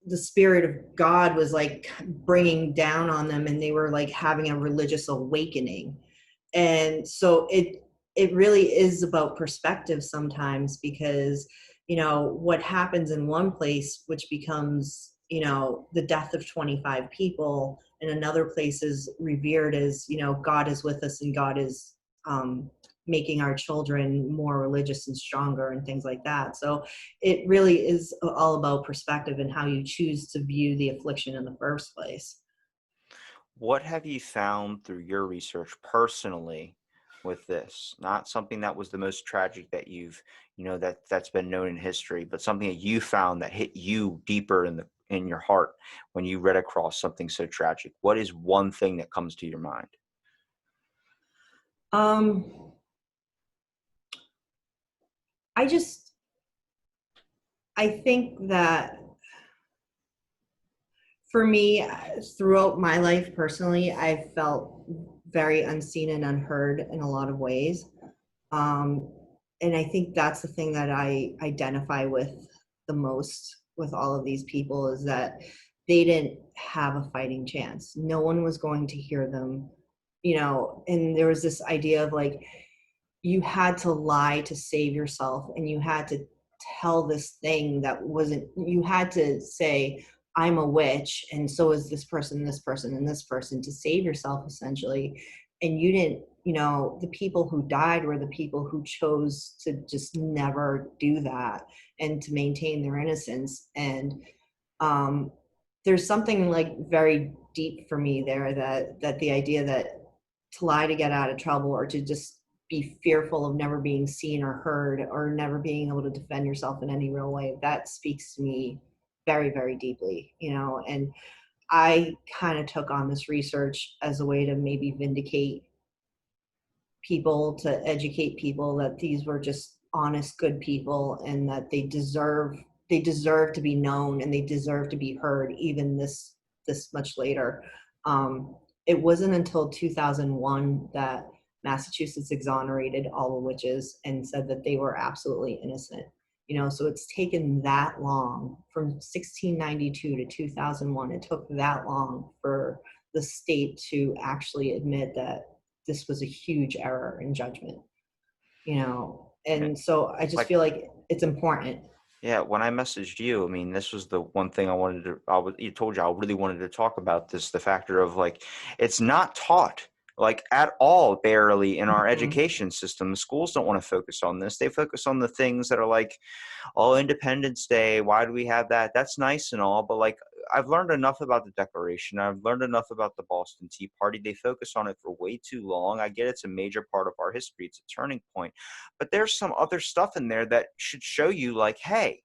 Speaker 2: the spirit of God was like bringing down on them, and they were like having a religious awakening. And so it really is about perspective sometimes, because what happens in one place, which becomes the death of 25 people, and another place is revered as God is with us, and God is making our children more religious and stronger and things like that. So it really is all about perspective and how you choose to view the affliction in the first place.
Speaker 1: What have you found through your research personally with this? Not something that was the most tragic that that's been known in history, but something that you found that hit you deeper in your heart when you read across something so tragic. What is one thing that comes to your mind?
Speaker 2: Um, I just, I think that for me, throughout my life personally, I felt very unseen and unheard in a lot of ways. Um, and I think that's the thing that I identify with the most with all of these people, is that they didn't have a fighting chance. No one was going to hear them, and there was this idea of like, you had to lie to save yourself, and you had to tell this thing that wasn't, you had to say, I'm a witch and so is this person and this person, to save yourself essentially. And you didn't, the people who died were the people who chose to just never do that and to maintain their innocence. And um, there's something like very deep for me there, that the idea that to lie to get out of trouble, or to just be fearful of never being seen or heard, or never being able to defend yourself in any real way, that speaks to me very, very deeply, and I kind of took on this research as a way to maybe vindicate people, to educate people that these were just honest, good people, and that they deserve to be known, and they deserve to be heard even this much later. It wasn't until 2001 that Massachusetts exonerated all the witches and said that they were absolutely innocent. So it's taken that long, from 1692 to 2001. It took that long for the state to actually admit that this was a huge error in judgment,
Speaker 1: Yeah.
Speaker 2: and so I just
Speaker 1: Like,
Speaker 2: feel like it's important.
Speaker 1: yeah, when I messaged you, I mean, this was the one thing you told you I really wanted to talk about this, the factor of like, it's not taught like at all, barely in our
Speaker 2: Mhm.
Speaker 1: education system. Schools don't want to focus on this. They focus on the things that are like, oh, Independence Day, why do we have that? That's nice and all, but like, I've learned enough about the Declaration. I've learned enough about the Boston Tea Party. They focus on it for way too long. I get it's a major part of our history. It's a turning point. But there's some other stuff in there that should show you, like, hey,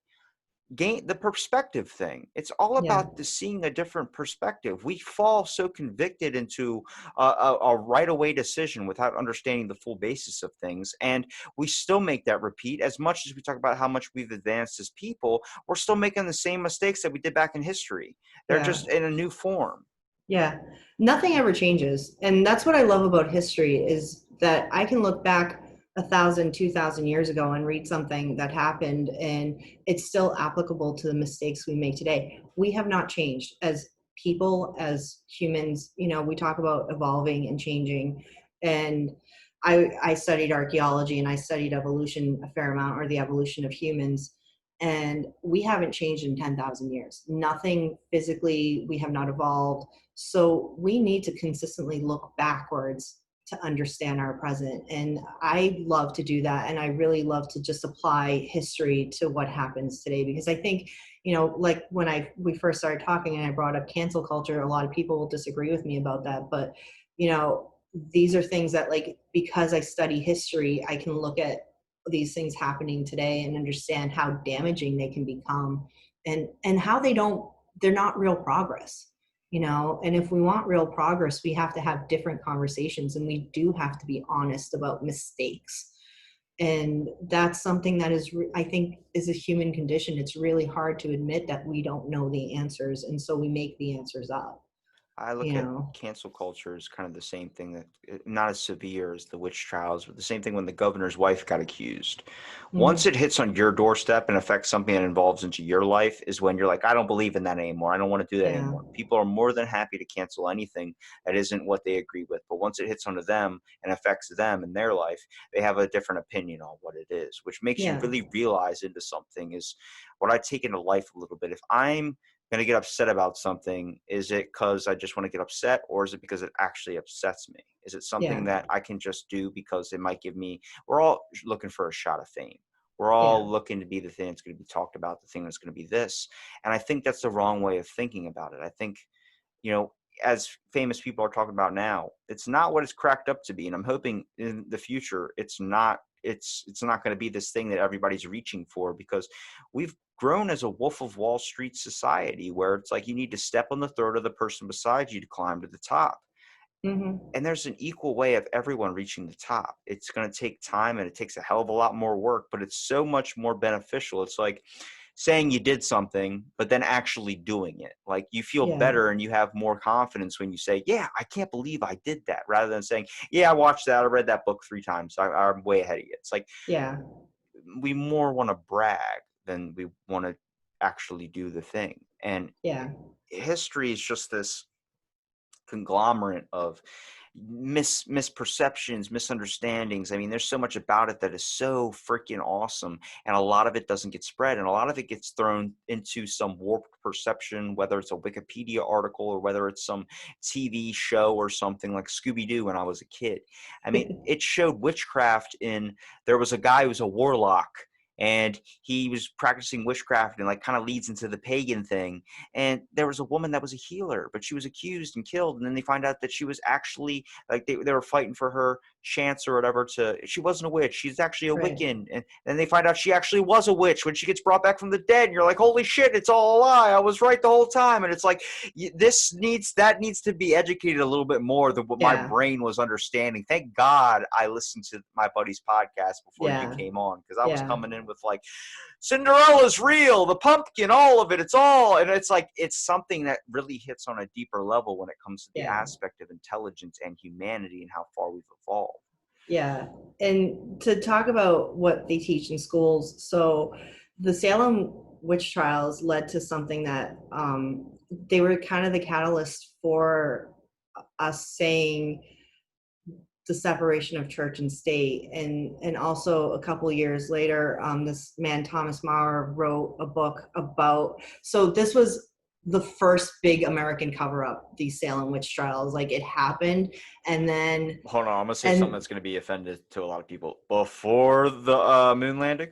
Speaker 1: gain the perspective thing. It's all
Speaker 2: Yeah,
Speaker 1: about the seeing a different perspective. We fall so convicted into a right away decision without understanding the full basis of things, and we still make that repeat. As much as we talk about how much we've advanced as people, we're still making the same mistakes that we did back in history. They're
Speaker 2: yeah,
Speaker 1: just in a new form.
Speaker 2: yeah. Nothing ever changes, and that's what I love about history, is that I can look back 1,000, 2,000 years ago and read something that happened, and it's still applicable to the mistakes we make today. We have not changed as people, as humans. We talk about evolving and changing, and I studied archaeology, and I studied evolution a fair amount, or the evolution of humans, and we haven't changed in 10,000 years. Nothing physically, we have not evolved. So we need to consistently look backwards to understand our present. And I love to do that. And I really love to just apply history to what happens today, because I think, like when we first started talking and I brought up cancel culture, a lot of people will disagree with me about that. But, these are things that, like, because I study history, I can look at these things happening today and understand how damaging they can become, and how they're not real progress. And if we want real progress, we have to have different conversations, and we do have to be honest about mistakes. And that's something that I think is a human condition. It's really hard to admit that we don't know the answers, and so we make the answers up
Speaker 1: I look
Speaker 2: you
Speaker 1: at
Speaker 2: know
Speaker 1: cancel culture as kind of the same thing, that not as severe as the witch trials, but the same thing when the governor's wife got accused. Once
Speaker 2: Mhm.
Speaker 1: it hits on your doorstep and affects something that involves into your life is when you're like, I don't believe in that anymore. I don't want to do that
Speaker 2: Yeah,
Speaker 1: anymore. People are more than happy to cancel anything that isn't what they agree with. But once it hits onto them and affects them in their life, they have a different opinion on what it is, which makes you
Speaker 2: yeah,
Speaker 1: really realize into something is what I take into life a little bit. If I'm going to get upset about something, is it because I just want to get upset, or is it because it actually upsets me? Is it something
Speaker 2: yeah,
Speaker 1: that I can just do because it might give me, we're all looking for a shot of fame. We're
Speaker 2: yeah,
Speaker 1: all looking to be the thing that's going to be talked about, the thing that's going to be this. And I think that's the wrong way of thinking about it. I think, you know, as famous people are talking about now, it's not what it's cracked up to be. And I'm hoping in the future it's not going to be this thing that everybody's reaching for, because we've grown as a Wolf of Wall Street society where it's like you need to step on the throat of the person beside you to climb to the top.
Speaker 2: hmm,
Speaker 1: And there's an equal way of everyone reaching the top. It's going to take time and it takes a hell of a lot more work, but it's so much more beneficial. It's like saying you did something, but then actually doing it. Like you feel
Speaker 2: yeah,
Speaker 1: better and you have more confidence when you say, yeah, I can't believe I did that, rather than saying, yeah, I watched that. I read that book 3 times. I'm way ahead of you. It's like
Speaker 2: yeah,
Speaker 1: we more want to brag than we want to actually do the thing. And
Speaker 2: yeah,
Speaker 1: history is just this conglomerate of misperceptions, misunderstandings. I mean, there's so much about it that is so freaking awesome, and a lot of it doesn't get spread, and a lot of it gets thrown into some warped perception, whether it's a Wikipedia article or whether it's some TV show or something like Scooby-Doo when I was a kid. I mean, it showed witchcraft in, there was a guy who was a warlock, and he was practicing witchcraft and like kind of leads into the pagan thing. And there was a woman that was a healer, but she was accused and killed. And then they find out that she was actually like they were fighting for her chance or whatever. She wasn't a witch. She's actually a
Speaker 2: right,
Speaker 1: Wiccan. And then they find out she actually was a witch when she gets brought back from the dead. And you're like, holy shit, it's all a lie. I was right the whole time. And it's like, that needs to be educated a little bit more than what my
Speaker 2: yeah,
Speaker 1: brain was understanding. Thank God I listened to my buddy's podcast before you
Speaker 2: yeah,
Speaker 1: came on, because I was
Speaker 2: yeah,
Speaker 1: coming in with like, Cinderella's real, the pumpkin, all of it, it's all. And it's like, it's something that really hits on a deeper level when it comes to the
Speaker 2: yeah,
Speaker 1: aspect of intelligence and humanity and how far we've evolved.
Speaker 2: yeah. And to talk about what they teach in schools, so the Salem witch trials led to something that they were kind of the catalyst for us saying the separation of church and state. And also a couple of years later, this man Thomas Maurer wrote a book about, so this was the first big American cover up, these Salem witch trials. Like, it happened, and then
Speaker 1: Hold on, I'm going to say something
Speaker 2: and
Speaker 1: that's going to be offended to a lot of people. Before the moon landing?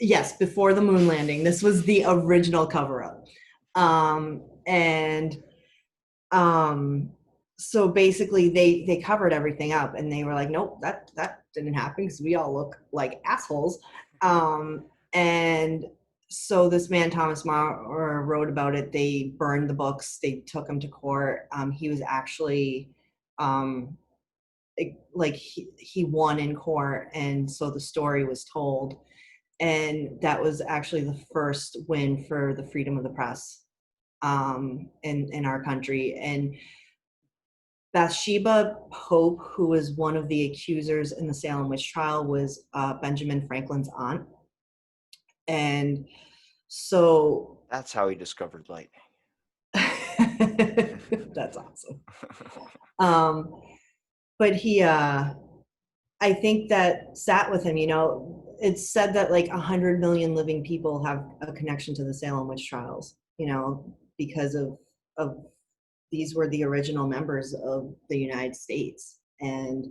Speaker 2: yes, before the moon landing, this was the original cover up. And so basically they covered everything up, and they were like, nope, that didn't happen because we all look like assholes. And so this man Thomas Maurer wrote about it. They burned the books, they took him to court. He was actually like he won in court, and so the story was told, and that was actually the first win for the freedom of the press in our country. And Bathsheba Pope, who was one of the accusers in the Salem witch trial, was Benjamin Franklin's aunt. And so
Speaker 1: That's how he discovered lightning.
Speaker 2: that's awesome. Um, but I think that sat with him. It's said that like 100 million living people have a connection to the Salem witch trials, because of these were the original members of the United States. And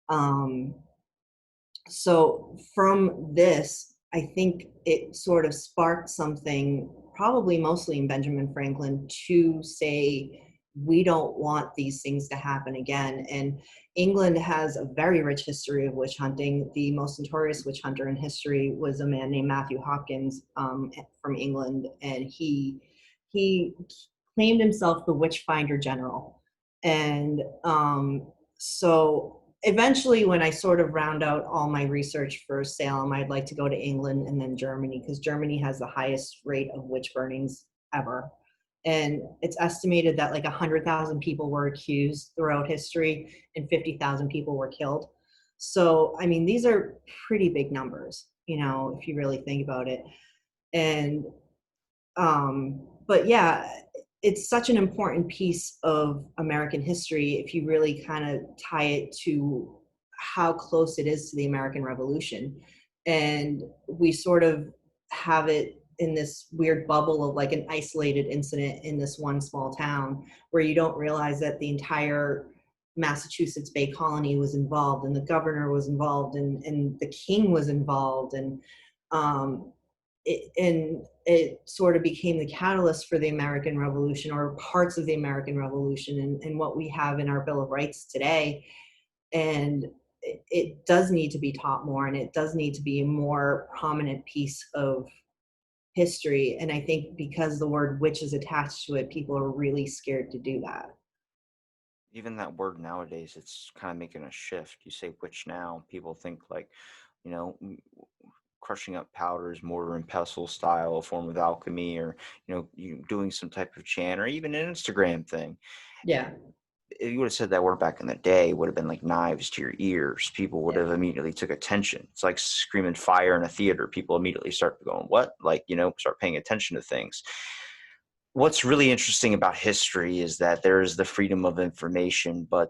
Speaker 2: um, so from this, I think it sort of sparked something, probably mostly in Benjamin Franklin, to say, we don't want these things to happen again. And England has a very rich history of witch hunting. The most notorious witch hunter in history was a man named Matthew Hopkins, from England, and he claimed himself the witch finder general. And so eventually, when I sort of round out all my research for Salem, I'd like to go to England and then Germany, because Germany has the highest rate of witch burnings ever. And it's estimated that like 100,000 people were accused throughout history and 50,000 people were killed. So, I mean, these are pretty big numbers, if you really think about it. And but yeah, it's such an important piece of American history if you really kind of tie it to how close it is to the American Revolution. And we sort of have it in this weird bubble of like an isolated incident in this one small town, where you don't realize that the entire Massachusetts Bay Colony was involved, and the governor was involved, and the king was involved. Um, it sort of became the catalyst for the American Revolution, or parts of the American Revolution, and what we have in our Bill of Rights today. And it does need to be taught more, and it does need to be a more prominent piece of history. And I think because the word witch is attached to it, people are really scared to do that.
Speaker 1: Even that word nowadays, it's kind of making a shift. You say witch now, people think like, you know, crushing up powders, mortar and pestle style, a form of alchemy, or you doing some type of chant, or even an Instagram thing.
Speaker 2: Yeah.
Speaker 1: If you would have said that word back in the day, it would have been like knives to your ears. People would
Speaker 2: Yeah.
Speaker 1: have immediately took attention. It's like screaming fire in a theater. People immediately start going, what? Like, start paying attention to things. What's really interesting about history is that there is the freedom of information, but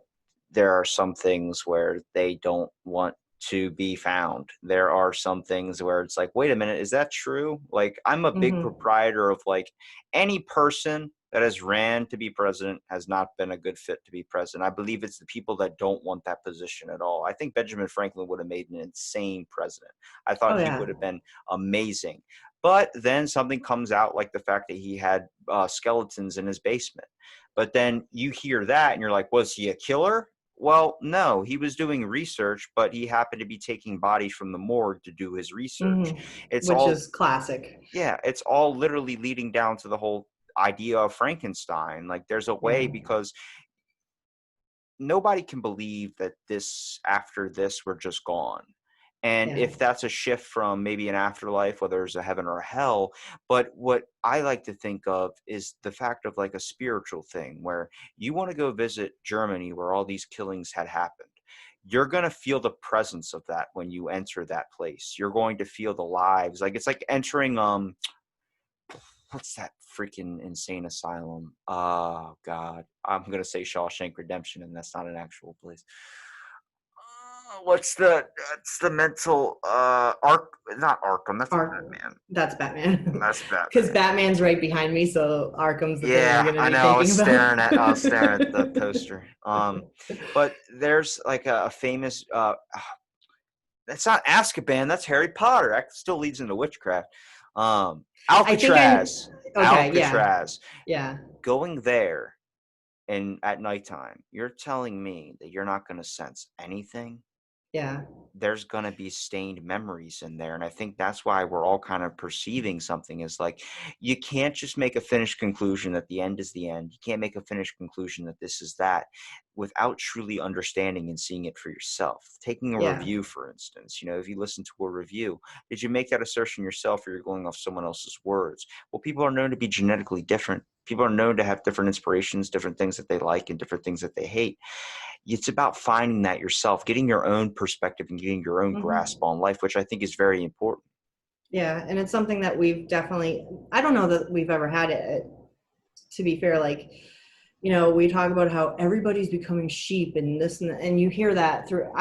Speaker 1: there are some things where they don't want to be found. There are some things where it's like, wait a minute, is that true? Like, I'm a big
Speaker 2: Mm-hmm.
Speaker 1: proprietor of like any person that has ran to be president has not been a good fit to be president. I believe it's the people that don't want that position at all. I think Benjamin Franklin would have made an insane president. I
Speaker 2: Oh
Speaker 1: thought he
Speaker 2: yeah.
Speaker 1: would have been amazing. But then something comes out, like the fact that he had skeletons in his basement. But then you hear that and you're like, was he a killer? Well, no, he was doing research, but he happened to be taking bodies from the morgue to do his research.
Speaker 2: Mm-hmm.
Speaker 1: It's
Speaker 2: Which
Speaker 1: all,
Speaker 2: is classic.
Speaker 1: yeah, it's all literally leading down to the whole idea of Frankenstein. Like, there's a
Speaker 2: Yeah.
Speaker 1: way, because nobody can believe that after this, we're just gone. And
Speaker 2: Yeah.
Speaker 1: if that's a shift from maybe an afterlife, whether there's a heaven or a hell, but what I like to think of is the fact of like a spiritual thing, where you want to go visit Germany where all these killings had happened. You're going to feel the presence of that when you enter that place. You're going to feel the lives. Like, it's like entering what's that freaking insane asylum? Oh God, I'm gonna say Shawshank Redemption, and that's not an actual place. It's the mental not Arkham. That's Batman.
Speaker 2: That's Batman.
Speaker 1: That's
Speaker 2: Because
Speaker 1: Batman.
Speaker 2: Batman's right behind me, so Arkham's the thing I'm
Speaker 1: Yeah,
Speaker 2: going to
Speaker 1: I
Speaker 2: be
Speaker 1: know.
Speaker 2: thinking about.
Speaker 1: I was staring at the poster. But there's like a famous. That's not Azkaban. That's Harry Potter. That still leads into witchcraft.
Speaker 2: I think
Speaker 1: Alcatraz.
Speaker 2: okay, yeah,
Speaker 1: Alcatraz.
Speaker 2: yeah,
Speaker 1: Going there and at nighttime, you're telling me that you're not going to sense anything?
Speaker 2: yeah,
Speaker 1: There's going to be stained memories in there. And I think that's why we're all kind of perceiving something is like, you can't just make a finished conclusion that the end is the end. You can't make a finished conclusion that this is that without truly understanding and seeing it for yourself. Taking a
Speaker 2: yeah,
Speaker 1: review, for instance, if you listen to a review, did you make that assertion yourself, or you're going off someone else's words? Well, people are known to be genetically different. People are known to have different inspirations, different things that they like, and different things that they hate. It's about finding that yourself, getting your own perspective and getting your own grasp
Speaker 2: hmm,
Speaker 1: on life, which I think is very important.
Speaker 2: yeah. And it's something that we've definitely, I don't know that we've ever had it, to be fair. Like, we talk about how everybody's becoming sheep and this and you hear that through,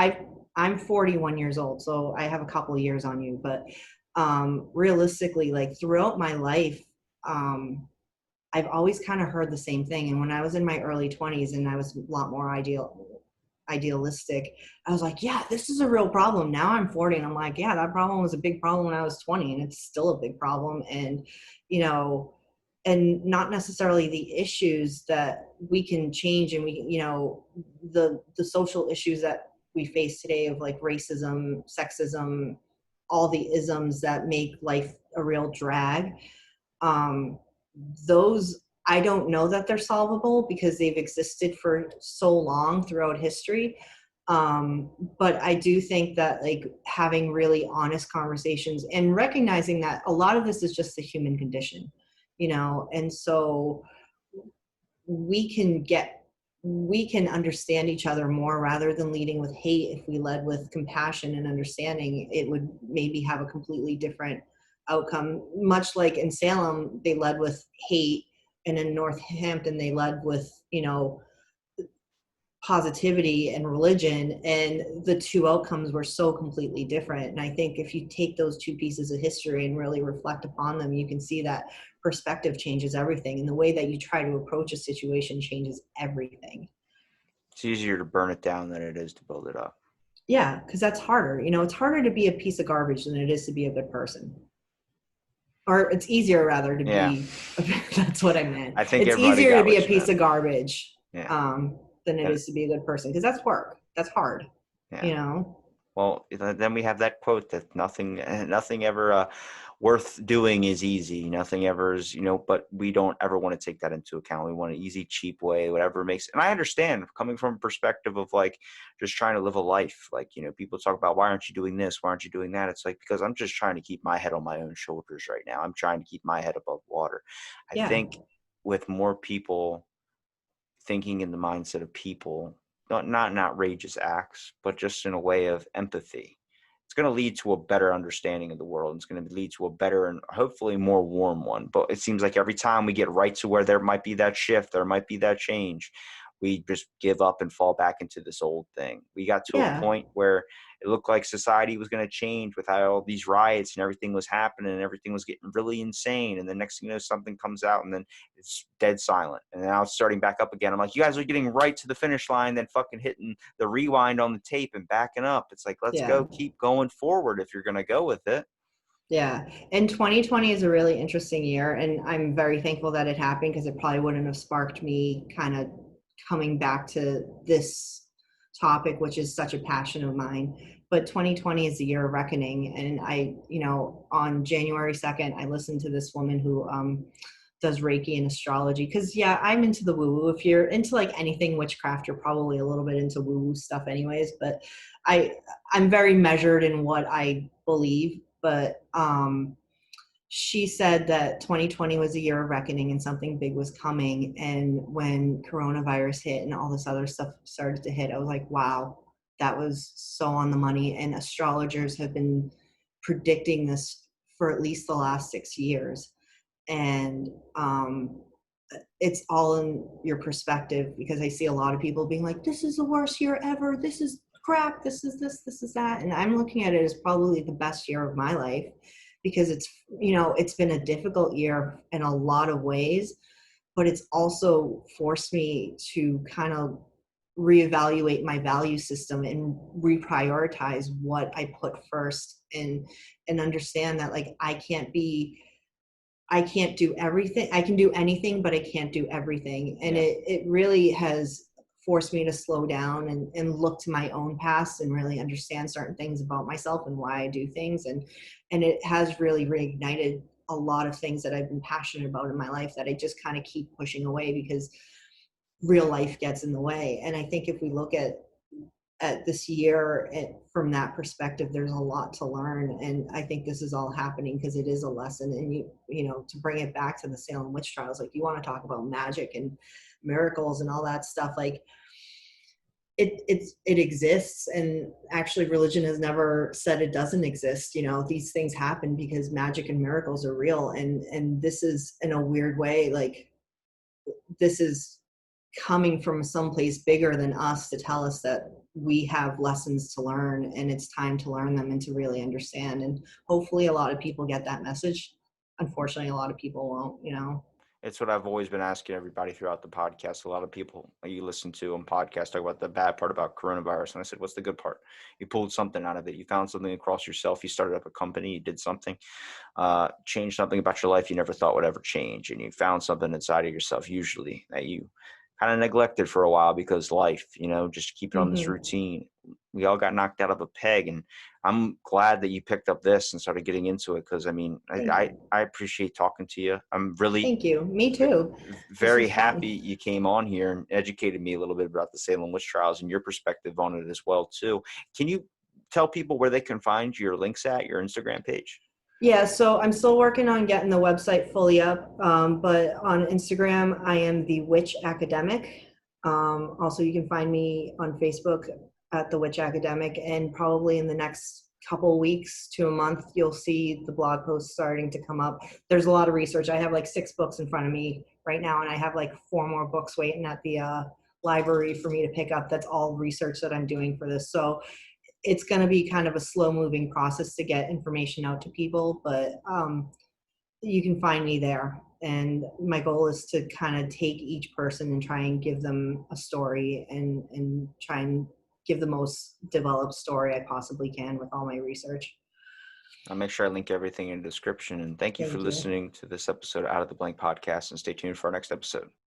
Speaker 2: I'm 41 years old, so I have a couple of years on you, but realistically, like throughout my life, I've always kind of heard the same thing. And when I was in my early 20s and I was a lot more ideal, idealistic. I was like, yeah, this is a real problem. Now I'm 40 and I'm like, yeah, that problem was a big problem when I was 20 and it's still a big problem. And, you know, and not necessarily the issues that we can change, and we, you know, the social issues that we face today of like racism, sexism, all the isms that make life a real drag. Um, those, I don't know that they're solvable because they've existed for so long throughout history. But I do think that like having really honest conversations and recognizing that a lot of this is just the human condition, you know, and so we can get we can understand each other more rather than leading with hate. If we led with compassion and understanding, it would maybe have a completely different outcome. Much like in Salem, they led with hate, and in Northampton, they led with, you know, positivity and religion, and the two outcomes were so completely different. And I think if you take those two pieces of history and really reflect upon them, you can see that perspective changes everything, and the way that you try to approach a situation changes everything.
Speaker 1: It's easier to burn it down than it is to build it up.
Speaker 2: Yeah, because that's harder. You know, it's harder to be a piece of garbage than it is to be a good person. Or it's easier rather to
Speaker 1: Yeah.
Speaker 2: be, that's what I meant.
Speaker 1: I think
Speaker 2: It's
Speaker 1: everybody
Speaker 2: easier to
Speaker 1: got
Speaker 2: be a
Speaker 1: what you
Speaker 2: piece
Speaker 1: meant.
Speaker 2: of garbage
Speaker 1: Yeah.
Speaker 2: than it
Speaker 1: And,
Speaker 2: is to be a good person, because that's work. That's hard,
Speaker 1: yeah.
Speaker 2: you know?
Speaker 1: Well, then we have that quote that nothing ever worth doing is easy. Nothing ever is, you know, but we don't ever want to take that into account. We want an easy, cheap way, whatever makes. And I understand coming from a perspective of like just trying to live a life. Like, you know, people talk about, why aren't you doing this? Why aren't you doing that? It's like, because I'm just trying to keep my head on my own shoulders right now. I'm trying to keep my head above water. I
Speaker 2: Yeah.
Speaker 1: think with more people thinking in the mindset of people, not in outrageous acts, but just in a way of empathy, it's going to lead to a better understanding of the world. It's going to lead to a better and hopefully more warm one. But it seems like every time we get right to where there might be that shift, there might be that change, we just give up and fall back into this old thing. We got to a
Speaker 2: Yeah.
Speaker 1: point where it looked like society was going to change with how all these riots and everything was happening and everything was getting really insane. And the next thing you know, something comes out and then it's dead silent. And now it's starting back up again. I'm like, you guys are getting right to the finish line, then fucking hitting the rewind on the tape and backing up. It's like, let's
Speaker 2: Yeah.
Speaker 1: go, keep going forward if you're going to go with it.
Speaker 2: Yeah. And 2020 is a really interesting year. And I'm very thankful that it happened, because it probably wouldn't have sparked me kind of coming back to this topic, which is such a passion of mine. But 2020 is the year of reckoning. And I, you know, on January 2nd, I listened to this woman who does Reiki and astrology. Because, yeah, I'm into the woo woo. If you're into like anything witchcraft, you're probably a little bit into woo woo stuff, anyways. But I'm very measured in what I believe. But she said that 2020 was a year of reckoning and something big was coming. And when coronavirus hit and all this other stuff started to hit, I was like, wow, that was so on the money. And astrologers have been predicting this for at least the last 6 years. And it's all in your perspective, because I see a lot of people being like, this is the worst year ever. This is crap. This is this, this is that. And I'm looking at it as probably the best year of my life, because it's, you know, it's been a difficult year in a lot of ways, but it's also forced me to kind of reevaluate my value system and reprioritize what I put first, and understand that like I can't do everything. I can do anything, but I can't do everything. And
Speaker 1: Yeah.
Speaker 2: it really has forced me to slow down and look to my own past and really understand certain things about myself and why I do things. And it has really reignited a lot of things that I've been passionate about in my life that I just kind of keep pushing away because real life gets in the way. And I think if we look at this year from that perspective, there's a lot to learn. And I think this is all happening because it is a lesson. And you know, to bring it back to the Salem Witch Trials, like you want to talk about magic and miracles and all that stuff, like it exists. And actually religion has never said it doesn't exist. You know, these things happen because magic and miracles are real. And this is, in a weird way, like this is coming from someplace bigger than us to tell us that we have lessons to learn, and it's time to learn them and to really understand. And hopefully a lot of people get that message. Unfortunately, a lot of people won't, you know.
Speaker 1: It's what I've always been asking everybody throughout the podcast. A lot of people you listen to on podcasts talk about the bad part about coronavirus. And I said, what's the good part? You pulled something out of it. You found something across yourself. You started up a company. You did something, changed something about your life you never thought would ever change. And you found something inside of yourself, usually, that you kind of neglected for a while because life, just keeping on this
Speaker 2: Hmm.
Speaker 1: routine. We all got knocked out of a peg. And I'm glad that you picked up this and started getting into it because, I mean,
Speaker 2: Thank you.
Speaker 1: I appreciate talking to you. I'm really
Speaker 2: Thank you. Me too. This
Speaker 1: very
Speaker 2: was
Speaker 1: happy
Speaker 2: fun.
Speaker 1: you came on here and educated me a little bit about the Salem Witch Trials and your perspective on it as well too. Can you tell people where they can find your links at your Instagram page?
Speaker 2: Yeah, so I'm still working on getting the website fully up, but on Instagram, I am the Witch Academic. Also, you can find me on Facebook at the Witch Academic, and probably in the next couple weeks to a month, you'll see the blog posts starting to come up. There's a lot of research. I have like 6 books in front of me right now, and I have like 4 more books waiting at the library for me to pick up. That's all research that I'm doing for this. So it's going to be kind of a slow moving process to get information out to people, but you can find me there. And my goal is to kind of take each person and try and give them a story and try and give the most developed story I possibly can with all my research.
Speaker 1: I'll make sure I link everything in the description. And thank you for
Speaker 2: Thank you.
Speaker 1: listening to this episode of Out of the Blank podcast. And stay tuned for our next episode.